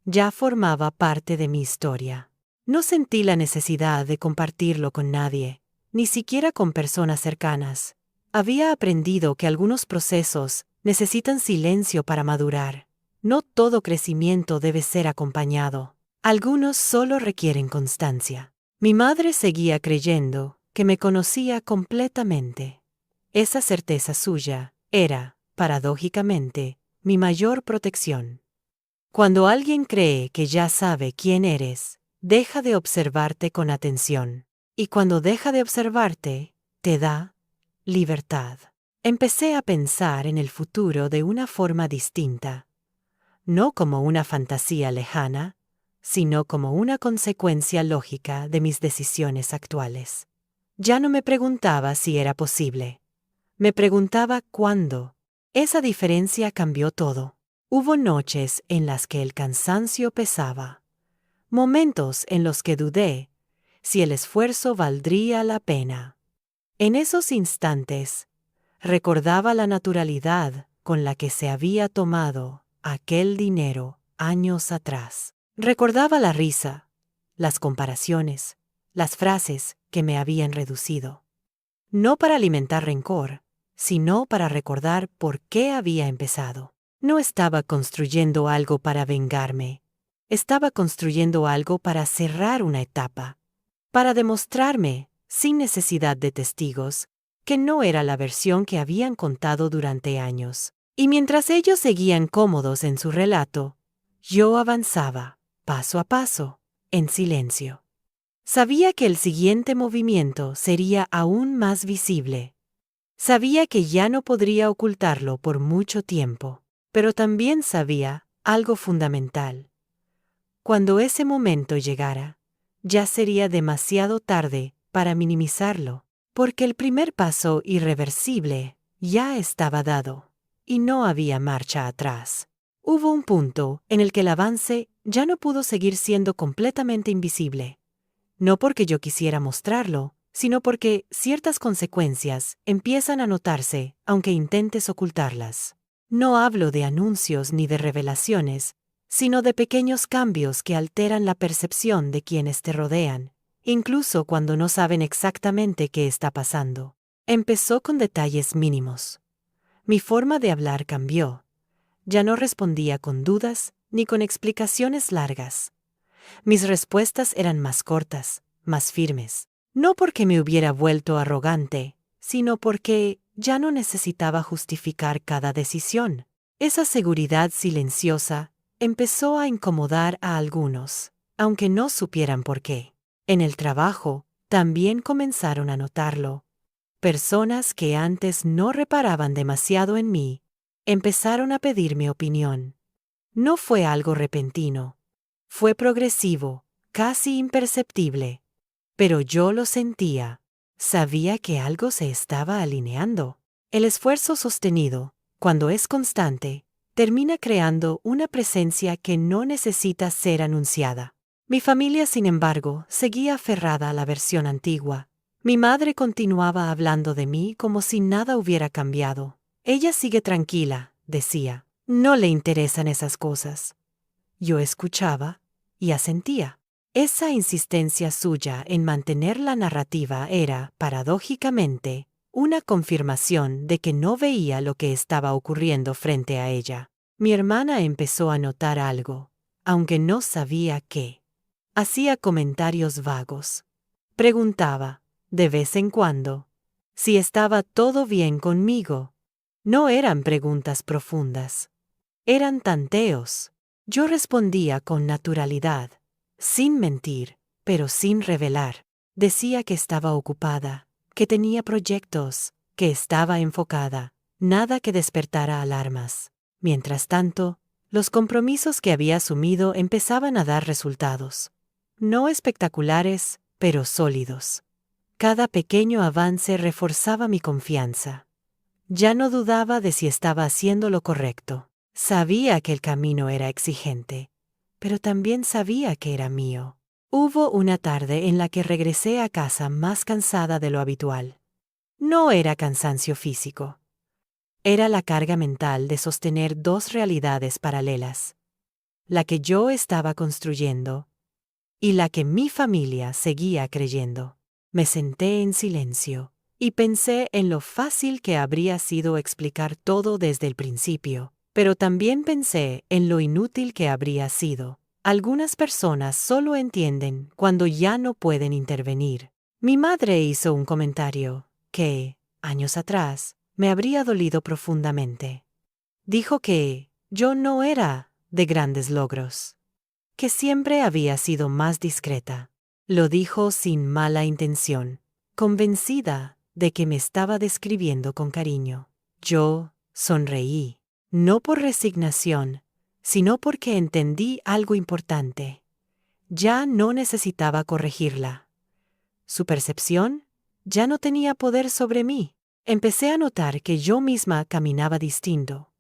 Ya formaba parte de mi historia. No sentí la necesidad de compartirlo con nadie, ni siquiera con personas cercanas. Había aprendido que algunos procesos necesitan silencio para madurar. No todo crecimiento debe ser acompañado. Algunos solo requieren constancia. Mi madre seguía creyendo que me conocía completamente. Esa certeza suya era, paradójicamente, mi mayor protección. Cuando alguien cree que ya sabe quién eres, deja de observarte con atención. Y cuando deja de observarte, te da libertad. Empecé a pensar en el futuro de una forma distinta. No como una fantasía lejana, sino como una consecuencia lógica de mis decisiones actuales. Ya no me preguntaba si era posible. Me preguntaba cuándo. Esa diferencia cambió todo. Hubo noches en las que el cansancio pesaba. Momentos en los que dudé si el esfuerzo valdría la pena. En esos instantes, recordaba la naturalidad con la que se había tomado aquel dinero años atrás. Recordaba la risa, las comparaciones, las frases que me habían reducido. No para alimentar rencor, sino para recordar por qué había empezado. No estaba construyendo algo para vengarme. Estaba construyendo algo para cerrar una etapa, para demostrarme, sin necesidad de testigos, que no era la versión que habían contado durante años. Y mientras ellos seguían cómodos en su relato, yo avanzaba, paso a paso, en silencio. Sabía que el siguiente movimiento sería aún más visible. Sabía que ya no podría ocultarlo por mucho tiempo, pero también sabía algo fundamental. Cuando ese momento llegara, ya sería demasiado tarde para minimizarlo, porque el primer paso irreversible ya estaba dado, y no había marcha atrás. Hubo un punto en el que el avance ya no pudo seguir siendo completamente invisible. No porque yo quisiera mostrarlo, sino porque ciertas consecuencias empiezan a notarse aunque intentes ocultarlas. No hablo de anuncios ni de revelaciones, sino de pequeños cambios que alteran la percepción de quienes te rodean, incluso cuando no saben exactamente qué está pasando. Empezó con detalles mínimos. Mi forma de hablar cambió. Ya no respondía con dudas ni con explicaciones largas. Mis respuestas eran más cortas, más firmes. No porque me hubiera vuelto arrogante, sino porque ya no necesitaba justificar cada decisión. Esa seguridad silenciosa empezó a incomodar a algunos, aunque no supieran por qué. En el trabajo, también comenzaron a notarlo. Personas que antes no reparaban demasiado en mí, empezaron a pedir mi opinión. No fue algo repentino. Fue progresivo, casi imperceptible. Pero yo lo sentía. Sabía que algo se estaba alineando. El esfuerzo sostenido, cuando es constante, termina creando una presencia que no necesita ser anunciada. Mi familia, sin embargo, seguía aferrada a la versión antigua. Mi madre continuaba hablando de mí como si nada hubiera cambiado. Ella sigue tranquila, decía. No le interesan esas cosas. Yo escuchaba y asentía. Esa insistencia suya en mantener la narrativa era, paradójicamente, una confirmación de que no veía lo que estaba ocurriendo frente a ella. Mi hermana empezó a notar algo, aunque no sabía qué. Hacía comentarios vagos. Preguntaba, de vez en cuando, si estaba todo bien conmigo. No eran preguntas profundas. Eran tanteos. Yo respondía con naturalidad, sin mentir, pero sin revelar. Decía que estaba ocupada, que tenía proyectos, que estaba enfocada, nada que despertara alarmas. Mientras tanto, los compromisos que había asumido empezaban a dar resultados. No espectaculares, pero sólidos. Cada pequeño avance reforzaba mi confianza. Ya no dudaba de si estaba haciendo lo correcto. Sabía que el camino era exigente, pero también sabía que era mío. Hubo una tarde en la que regresé a casa más cansada de lo habitual. No era cansancio físico. Era la carga mental de sostener dos realidades paralelas. La que yo estaba construyendo y la que mi familia seguía creyendo. Me senté en silencio y pensé en lo fácil que habría sido explicar todo desde el principio, pero también pensé en lo inútil que habría sido. Algunas personas solo entienden cuando ya no pueden intervenir. Mi madre hizo un comentario que, años atrás, me habría dolido profundamente. Dijo que yo no era de grandes logros, que siempre había sido más discreta. Lo dijo sin mala intención, convencida de que me estaba describiendo con cariño. Yo sonreí, no por resignación, sino porque entendí algo importante. Ya no necesitaba corregirla. Su percepción ya no tenía poder sobre mí. Empecé a notar que yo misma caminaba distinto.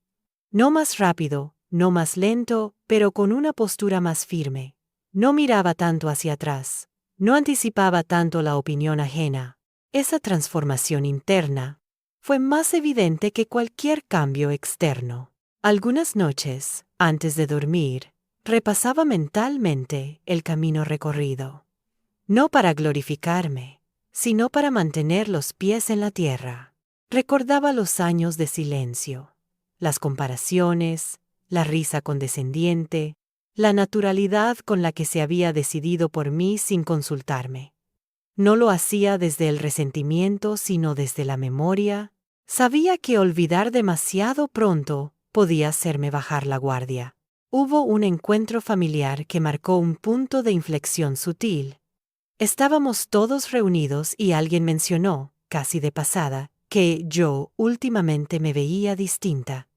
No más rápido, no más lento, pero con una postura más firme. No miraba tanto hacia atrás. No anticipaba tanto la opinión ajena. Esa transformación interna fue más evidente que cualquier cambio externo. Algunas noches, antes de dormir, repasaba mentalmente el camino recorrido. No para glorificarme, sino para mantener los pies en la tierra. Recordaba los años de silencio, las comparaciones, la risa condescendiente, la naturalidad con la que se había decidido por mí sin consultarme. No lo hacía desde el resentimiento, sino desde la memoria. Sabía que olvidar demasiado pronto podía hacerme bajar la guardia. Hubo un encuentro familiar que marcó un punto de inflexión sutil. Estábamos todos reunidos y alguien mencionó, casi de pasada, que yo últimamente me veía distinta.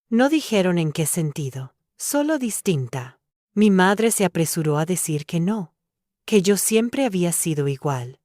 No dijeron en qué sentido, solo distinta. Mi madre se apresuró a decir que no, que yo siempre había sido igual.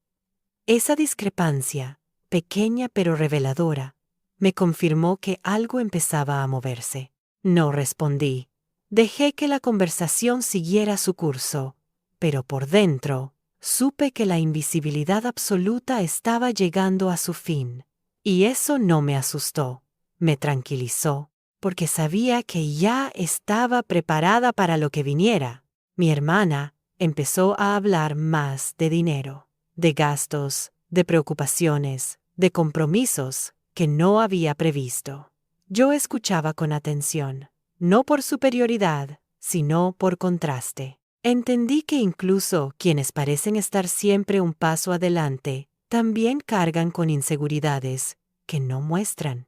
Esa discrepancia, pequeña pero reveladora, me confirmó que algo empezaba a moverse. No respondí. Dejé que la conversación siguiera su curso, pero por dentro, supe que la invisibilidad absoluta estaba llegando a su fin. Y eso no me asustó, me tranquilizó, porque sabía que ya estaba preparada para lo que viniera. Mi hermana empezó a hablar más de dinero, de gastos, de preocupaciones, de compromisos que no había previsto. Yo escuchaba con atención, no por superioridad, sino por contraste. Entendí que incluso quienes parecen estar siempre un paso adelante, también cargan con inseguridades que no muestran.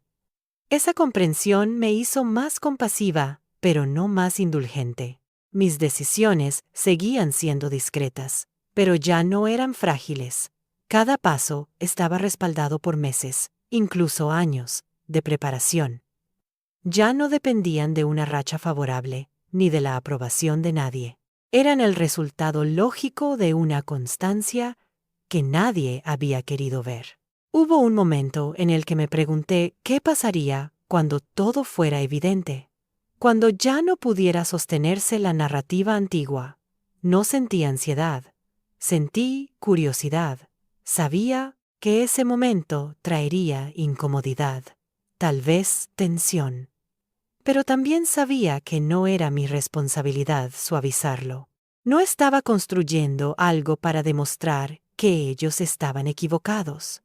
Esa comprensión me hizo más compasiva, pero no más indulgente. Mis decisiones seguían siendo discretas, pero ya no eran frágiles. Cada paso estaba respaldado por meses, incluso años, de preparación. Ya no dependían de una racha favorable, ni de la aprobación de nadie. Eran el resultado lógico de una constancia que nadie había querido ver. Hubo un momento en el que me pregunté qué pasaría cuando todo fuera evidente. Cuando ya no pudiera sostenerse la narrativa antigua. No sentí ansiedad, sentí curiosidad. Sabía que ese momento traería incomodidad, tal vez tensión. Pero también sabía que no era mi responsabilidad suavizarlo. No estaba construyendo algo para demostrar que ellos estaban equivocados.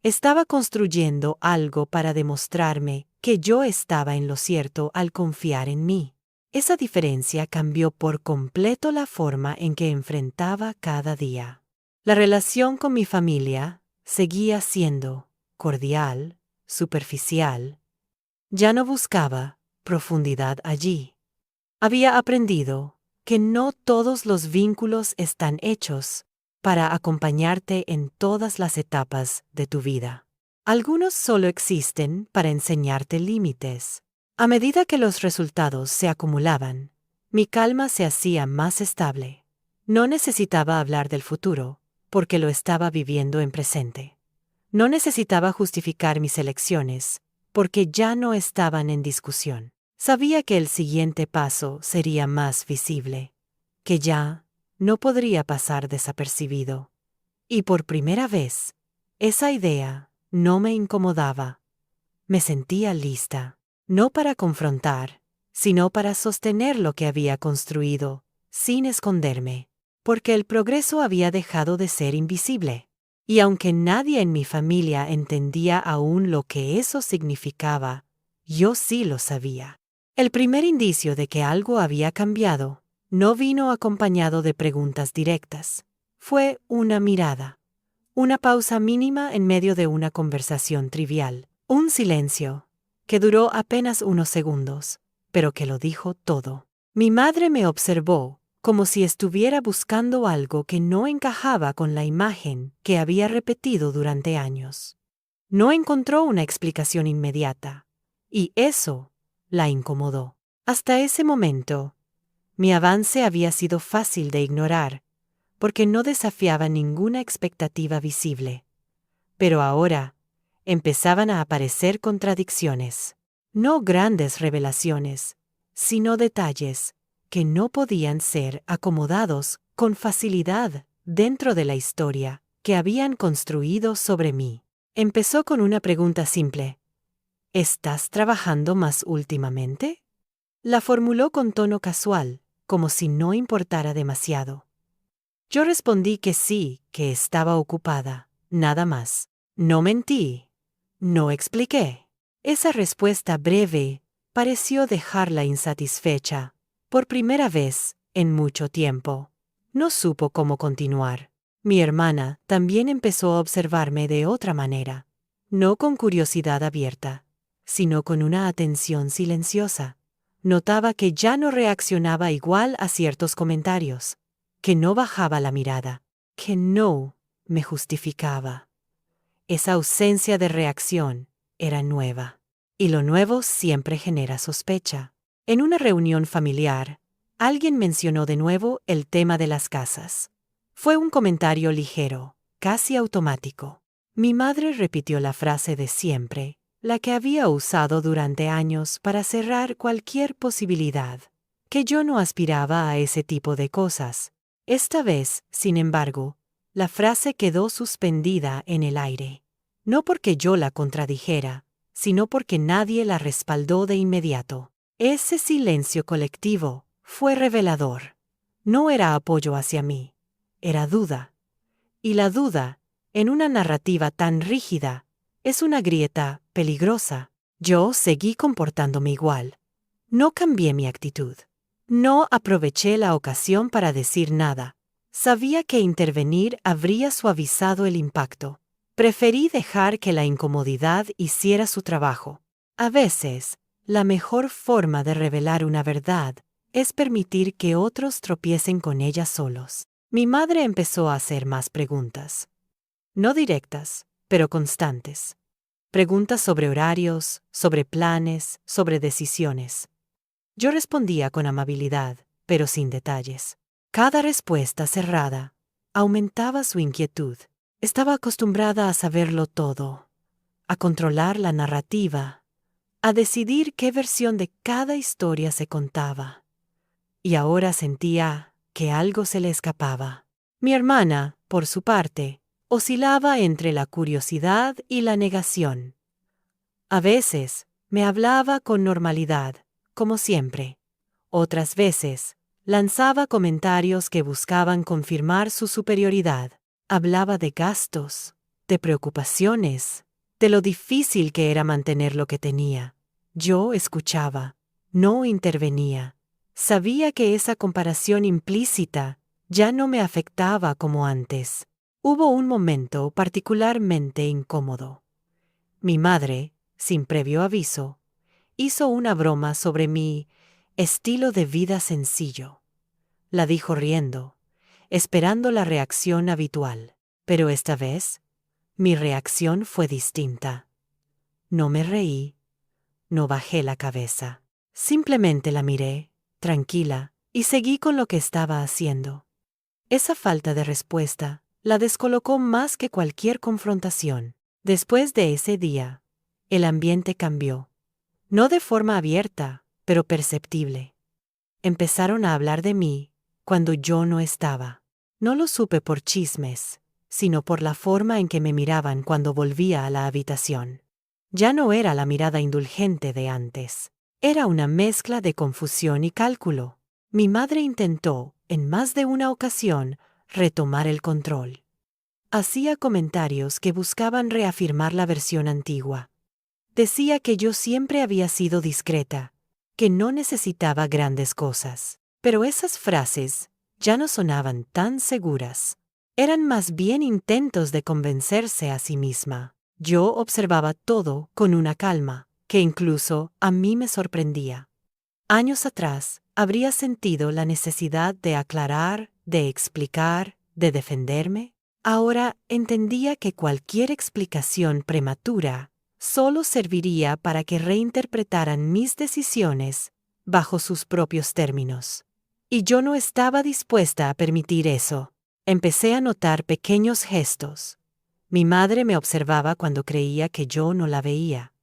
Estaba construyendo algo para demostrarme que yo estaba en lo cierto al confiar en mí. Esa diferencia cambió por completo la forma en que enfrentaba cada día. La relación con mi familia seguía siendo cordial, superficial. Ya no buscaba profundidad allí. Había aprendido que no todos los vínculos están hechos para acompañarte en todas las etapas de tu vida. Algunos solo existen para enseñarte límites. A medida que los resultados se acumulaban, mi calma se hacía más estable. No necesitaba hablar del futuro, porque lo estaba viviendo en presente. No necesitaba justificar mis elecciones, porque ya no estaban en discusión. Sabía que el siguiente paso sería más visible, que ya no podría pasar desapercibido. Y por primera vez, esa idea no me incomodaba. Me sentía lista, no para confrontar, sino para sostener lo que había construido, sin esconderme, porque el progreso había dejado de ser invisible. Y aunque nadie en mi familia entendía aún lo que eso significaba, yo sí lo sabía. El primer indicio de que algo había cambiado no vino acompañado de preguntas directas. Fue una mirada. Una pausa mínima en medio de una conversación trivial. Un silencio, que duró apenas unos segundos, pero que lo dijo todo. Mi madre me observó, como si estuviera buscando algo que no encajaba con la imagen que había repetido durante años. No encontró una explicación inmediata, y eso la incomodó. Hasta ese momento, mi avance había sido fácil de ignorar, porque no desafiaba ninguna expectativa visible. Pero ahora empezaban a aparecer contradicciones, no grandes revelaciones, sino detalles que no podían ser acomodados con facilidad dentro de la historia que habían construido sobre mí. Empezó con una pregunta simple. ¿Estás trabajando más últimamente? La formuló con tono casual, como si no importara demasiado. Yo respondí que sí, que estaba ocupada, nada más. No mentí. No expliqué. Esa respuesta breve pareció dejarla insatisfecha. Por primera vez en mucho tiempo. No supo cómo continuar. Mi hermana también empezó a observarme de otra manera. No con curiosidad abierta, sino con una atención silenciosa. Notaba que ya no reaccionaba igual a ciertos comentarios, que no bajaba la mirada, que no me justificaba. Esa ausencia de reacción era nueva, y lo nuevo siempre genera sospecha. En una reunión familiar, alguien mencionó de nuevo el tema de las casas. Fue un comentario ligero, casi automático. Mi madre repitió la frase de siempre, la que había usado durante años para cerrar cualquier posibilidad, que yo no aspiraba a ese tipo de cosas. Esta vez, sin embargo, la frase quedó suspendida en el aire. No porque yo la contradijera, sino porque nadie la respaldó de inmediato. Ese silencio colectivo fue revelador. No era apoyo hacia mí, era duda. Y la duda, en una narrativa tan rígida, es una grieta peligrosa. Yo seguí comportándome igual. No cambié mi actitud. No aproveché la ocasión para decir nada. Sabía que intervenir habría suavizado el impacto. Preferí dejar que la incomodidad hiciera su trabajo. A veces, la mejor forma de revelar una verdad es permitir que otros tropiecen con ella solos. Mi madre empezó a hacer más preguntas. No directas, pero constantes. Preguntas sobre horarios, sobre planes, sobre decisiones. Yo respondía con amabilidad, pero sin detalles. Cada respuesta cerrada aumentaba su inquietud. Estaba acostumbrada a saberlo todo, a controlar la narrativa, a decidir qué versión de cada historia se contaba. Y ahora sentía que algo se le escapaba. Mi hermana, por su parte, oscilaba entre la curiosidad y la negación. A veces, me hablaba con normalidad, como siempre. Otras veces, lanzaba comentarios que buscaban confirmar su superioridad. Hablaba de gastos, de preocupaciones, de lo difícil que era mantener lo que tenía. Yo escuchaba, no intervenía. Sabía que esa comparación implícita ya no me afectaba como antes. Hubo un momento particularmente incómodo. Mi madre, sin previo aviso, hizo una broma sobre mi estilo de vida sencillo. La dijo riendo, esperando la reacción habitual. Pero esta vez, mi reacción fue distinta. No me reí, no bajé la cabeza. Simplemente la miré, tranquila, y seguí con lo que estaba haciendo. Esa falta de respuesta la descolocó más que cualquier confrontación. Después de ese día, el ambiente cambió. No de forma abierta, pero perceptible. Empezaron a hablar de mí cuando yo no estaba. No lo supe por chismes, sino por la forma en que me miraban cuando volvía a la habitación. Ya no era la mirada indulgente de antes. Era una mezcla de confusión y cálculo. Mi madre intentó, en más de una ocasión, retomar el control. Hacía comentarios que buscaban reafirmar la versión antigua. Decía que yo siempre había sido discreta, que no necesitaba grandes cosas. Pero esas frases ya no sonaban tan seguras. Eran más bien intentos de convencerse a sí misma. Yo observaba todo con una calma, que incluso a mí me sorprendía. Años atrás, habría sentido la necesidad de aclarar, de explicar, de defenderme. Ahora entendía que cualquier explicación prematura solo serviría para que reinterpretaran mis decisiones bajo sus propios términos. Y yo no estaba dispuesta a permitir eso. Empecé a notar pequeños gestos. Mi madre me observaba cuando creía que yo no la veía.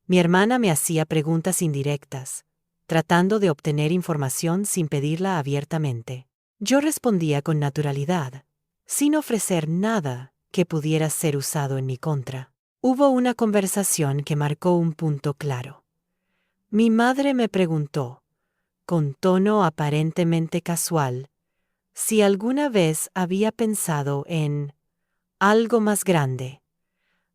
Mi hermana me hacía preguntas indirectas, tratando de obtener información sin pedirla abiertamente. Yo respondía con naturalidad, sin ofrecer nada que pudiera ser usado en mi contra. Hubo una conversación que marcó un punto claro. Mi madre me preguntó, con tono aparentemente casual, si alguna vez había pensado en algo más grande.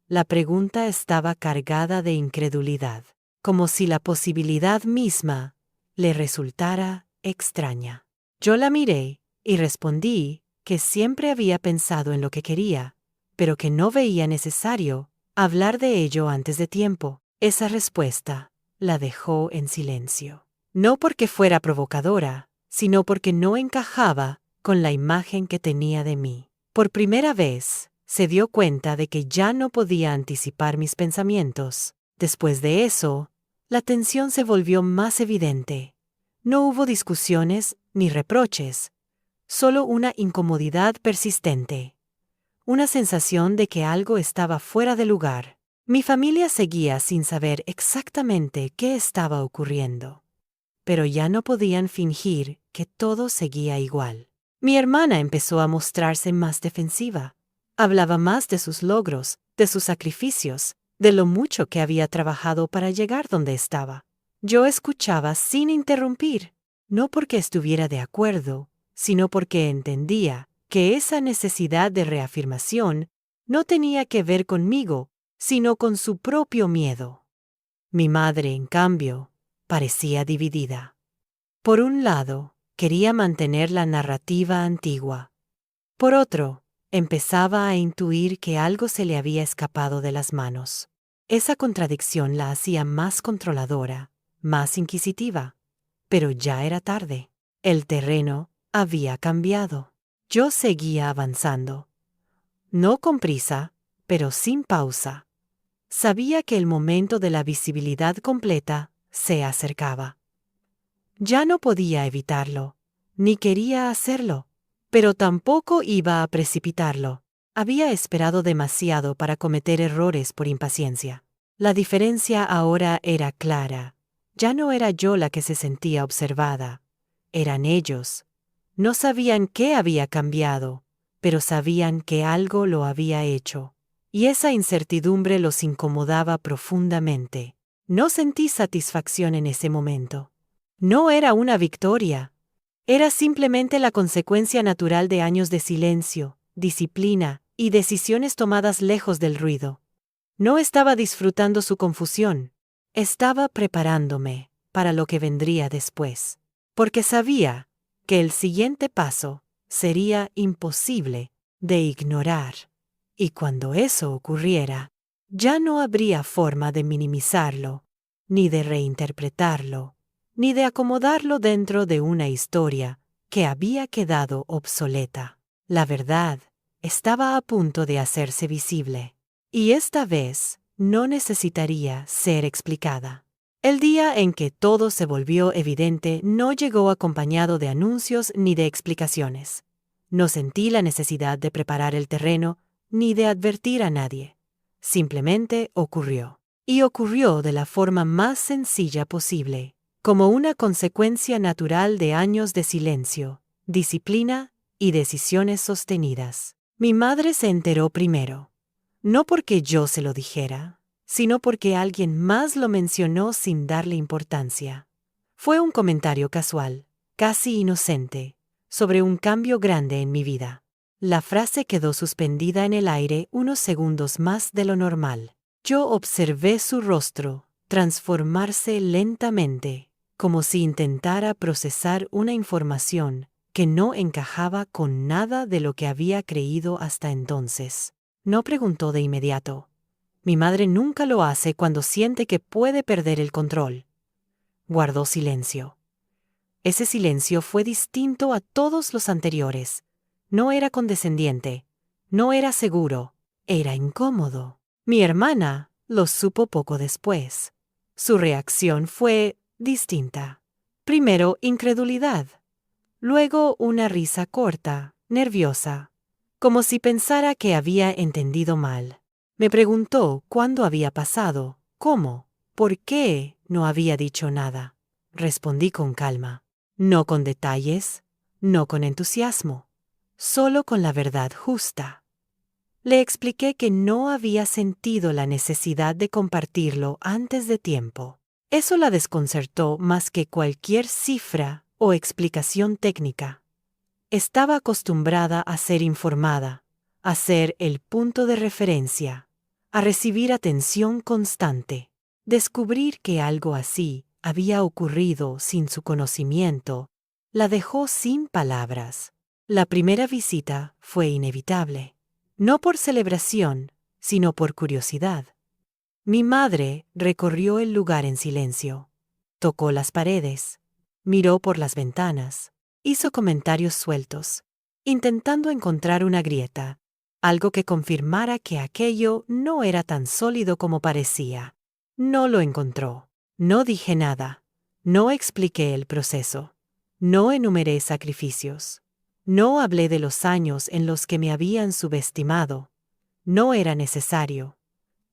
La pregunta estaba cargada de incredulidad, como si la posibilidad misma le resultara extraña. Yo la miré y respondí que siempre había pensado en lo que quería, pero que no veía necesario hablar de ello antes de tiempo. Esa respuesta la dejó en silencio. No porque fuera provocadora, sino porque no encajaba con la imagen que tenía de mí. Por primera vez, se dio cuenta de que ya no podía anticipar mis pensamientos. Después de eso, la tensión se volvió más evidente. No hubo discusiones ni reproches, solo una incomodidad persistente. Una sensación de que algo estaba fuera de lugar. Mi familia seguía sin saber exactamente qué estaba ocurriendo. Pero ya no podían fingir que todo seguía igual. Mi hermana empezó a mostrarse más defensiva. Hablaba más de sus logros, de sus sacrificios, de lo mucho que había trabajado para llegar donde estaba. Yo escuchaba sin interrumpir, no porque estuviera de acuerdo, sino porque entendía que esa necesidad de reafirmación no tenía que ver conmigo, sino con su propio miedo. Mi madre, en cambio, parecía dividida. Por un lado, quería mantener la narrativa antigua. Por otro, empezaba a intuir que algo se le había escapado de las manos. Esa contradicción la hacía más controladora, más inquisitiva. Pero ya era tarde. El terreno había cambiado. Yo seguía avanzando. No con prisa, pero sin pausa. Sabía que el momento de la visibilidad completa se acercaba. Ya no podía evitarlo, ni quería hacerlo, pero tampoco iba a precipitarlo. Había esperado demasiado para cometer errores por impaciencia. La diferencia ahora era clara. Ya no era yo la que se sentía observada. Eran ellos. No sabían qué había cambiado, pero sabían que algo lo había hecho. Y esa incertidumbre los incomodaba profundamente. No sentí satisfacción en ese momento. No era una victoria. Era simplemente la consecuencia natural de años de silencio, disciplina y decisiones tomadas lejos del ruido. No estaba disfrutando su confusión. Estaba preparándome para lo que vendría después. Porque sabía que el siguiente paso sería imposible de ignorar. Y cuando eso ocurriera, ya no habría forma de minimizarlo, ni de reinterpretarlo, ni de acomodarlo dentro de una historia que había quedado obsoleta. La verdad estaba a punto de hacerse visible, y esta vez no necesitaría ser explicada. El día en que todo se volvió evidente no llegó acompañado de anuncios ni de explicaciones. No sentí la necesidad de preparar el terreno ni de advertir a nadie. Simplemente ocurrió. Y ocurrió de la forma más sencilla posible, como una consecuencia natural de años de silencio, disciplina y decisiones sostenidas. Mi madre se enteró primero. No porque yo se lo dijera, sino porque alguien más lo mencionó sin darle importancia. Fue un comentario casual, casi inocente, sobre un cambio grande en mi vida. La frase quedó suspendida en el aire unos segundos más de lo normal. Yo observé su rostro transformarse lentamente, como si intentara procesar una información que no encajaba con nada de lo que había creído hasta entonces. No preguntó de inmediato. Mi madre nunca lo hace cuando siente que puede perder el control. Guardó silencio. Ese silencio fue distinto a todos los anteriores. No era condescendiente, no era seguro, era incómodo. Mi hermana lo supo poco después. Su reacción fue distinta. Primero, incredulidad. Luego, una risa corta, nerviosa, como si pensara que había entendido mal. Me preguntó cuándo había pasado, cómo, por qué no había dicho nada. Respondí con calma. No con detalles, no con entusiasmo, solo con la verdad justa. Le expliqué que no había sentido la necesidad de compartirlo antes de tiempo. Eso la desconcertó más que cualquier cifra o explicación técnica. Estaba acostumbrada a ser informada, a ser el punto de referencia, a recibir atención constante. Descubrir que algo así había ocurrido sin su conocimiento la dejó sin palabras. La primera visita fue inevitable, no por celebración, sino por curiosidad. Mi madre recorrió el lugar en silencio, tocó las paredes, miró por las ventanas, hizo comentarios sueltos, intentando encontrar una grieta, algo que confirmara que aquello no era tan sólido como parecía. No lo encontró. No dije nada. No expliqué el proceso. No enumeré sacrificios. No hablé de los años en los que me habían subestimado. No era necesario.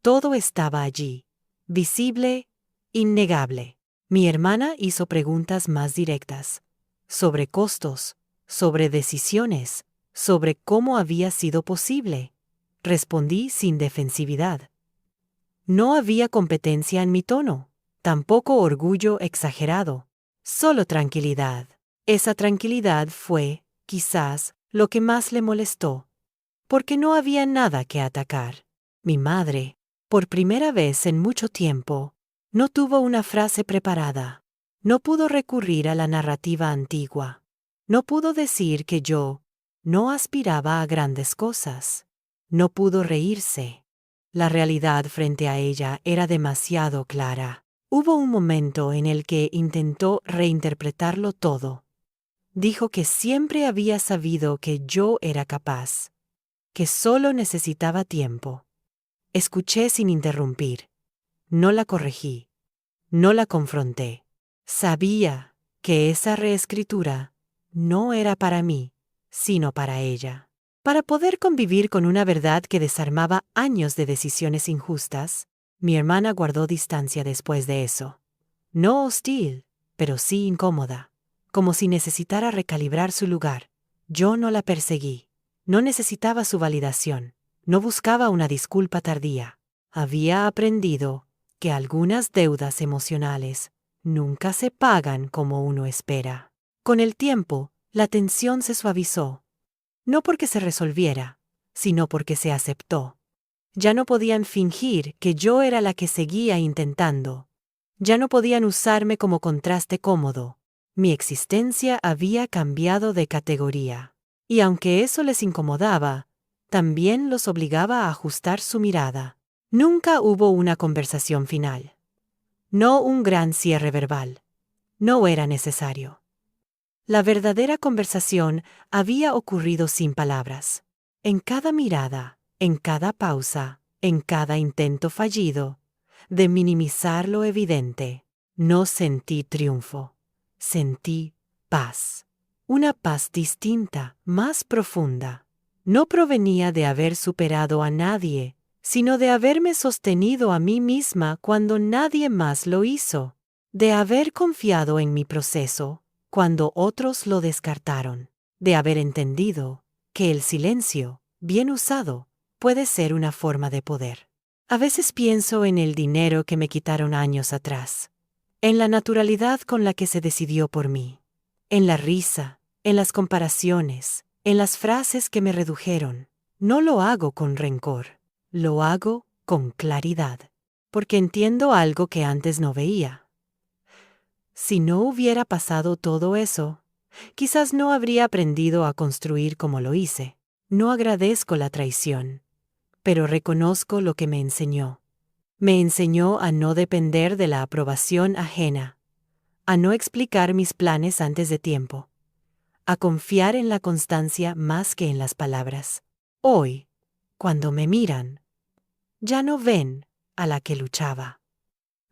Todo estaba allí, visible, innegable. Mi hermana hizo preguntas más directas, sobre costos, sobre decisiones, sobre cómo había sido posible. Respondí sin defensividad. No había competencia en mi tono, tampoco orgullo exagerado, solo tranquilidad. Esa tranquilidad fue, quizás, lo que más le molestó, porque no había nada que atacar. Mi madre, por primera vez en mucho tiempo, no tuvo una frase preparada. No pudo recurrir a la narrativa antigua. No pudo decir que yo no aspiraba a grandes cosas. No pudo reírse. La realidad frente a ella era demasiado clara. Hubo un momento en el que intentó reinterpretarlo todo. Dijo que siempre había sabido que yo era capaz, que solo necesitaba tiempo. Escuché sin interrumpir. No la corregí. No la confronté. Sabía que esa reescritura no era para mí, sino para ella. Para poder convivir con una verdad que desarmaba años de decisiones injustas, mi hermana guardó distancia después de eso. No hostil, pero sí incómoda, como si necesitara recalibrar su lugar. Yo no la perseguí. No necesitaba su validación. No buscaba una disculpa tardía. Había aprendido que algunas deudas emocionales nunca se pagan como uno espera. Con el tiempo, la tensión se suavizó. No porque se resolviera, sino porque se aceptó. Ya no podían fingir que yo era la que seguía intentando. Ya no podían usarme como contraste cómodo. Mi existencia había cambiado de categoría. Y aunque eso les incomodaba, también los obligaba a ajustar su mirada. Nunca hubo una conversación final. No un gran cierre verbal. No era necesario. La verdadera conversación había ocurrido sin palabras. En cada mirada, en cada pausa, en cada intento fallido, de minimizar lo evidente, no sentí triunfo. Sentí paz. Una paz distinta, más profunda. No provenía de haber superado a nadie, sino de haberme sostenido a mí misma cuando nadie más lo hizo, de haber confiado en mi proceso cuando otros lo descartaron, de haber entendido que el silencio, bien usado, puede ser una forma de poder. A veces pienso en el dinero que me quitaron años atrás, en la naturalidad con la que se decidió por mí, en la risa, en las comparaciones, en las frases que me redujeron. No lo hago con rencor, lo hago con claridad, porque entiendo algo que antes no veía. Si no hubiera pasado todo eso, quizás no habría aprendido a construir como lo hice. No agradezco la traición, pero reconozco lo que me enseñó. Me enseñó a no depender de la aprobación ajena, a no explicar mis planes antes de tiempo, a confiar en la constancia más que en las palabras. Hoy, cuando me miran, ya no ven a la que luchaba.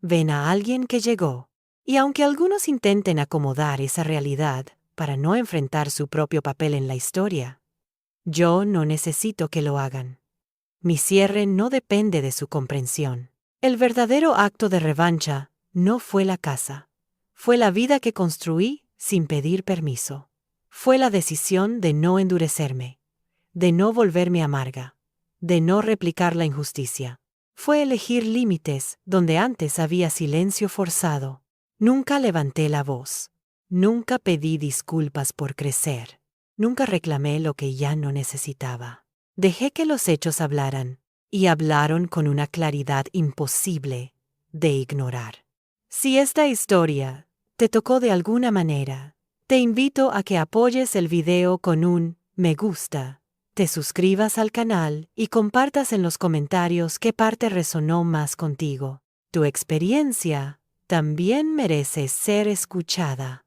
Ven a alguien que llegó. Y aunque algunos intenten acomodar esa realidad para no enfrentar su propio papel en la historia, yo no necesito que lo hagan. Mi cierre no depende de su comprensión. El verdadero acto de revancha no fue la casa. Fue la vida que construí sin pedir permiso. Fue la decisión de no endurecerme, de no volverme amarga, de no replicar la injusticia. Fue elegir límites donde antes había silencio forzado. Nunca levanté la voz. Nunca pedí disculpas por crecer. Nunca reclamé lo que ya no necesitaba. Dejé que los hechos hablaran, y hablaron con una claridad imposible de ignorar. Si esta historia te tocó de alguna manera, te invito a que apoyes el video con un me gusta, te suscribas al canal y compartas en los comentarios qué parte resonó más contigo. Tu experiencia también merece ser escuchada.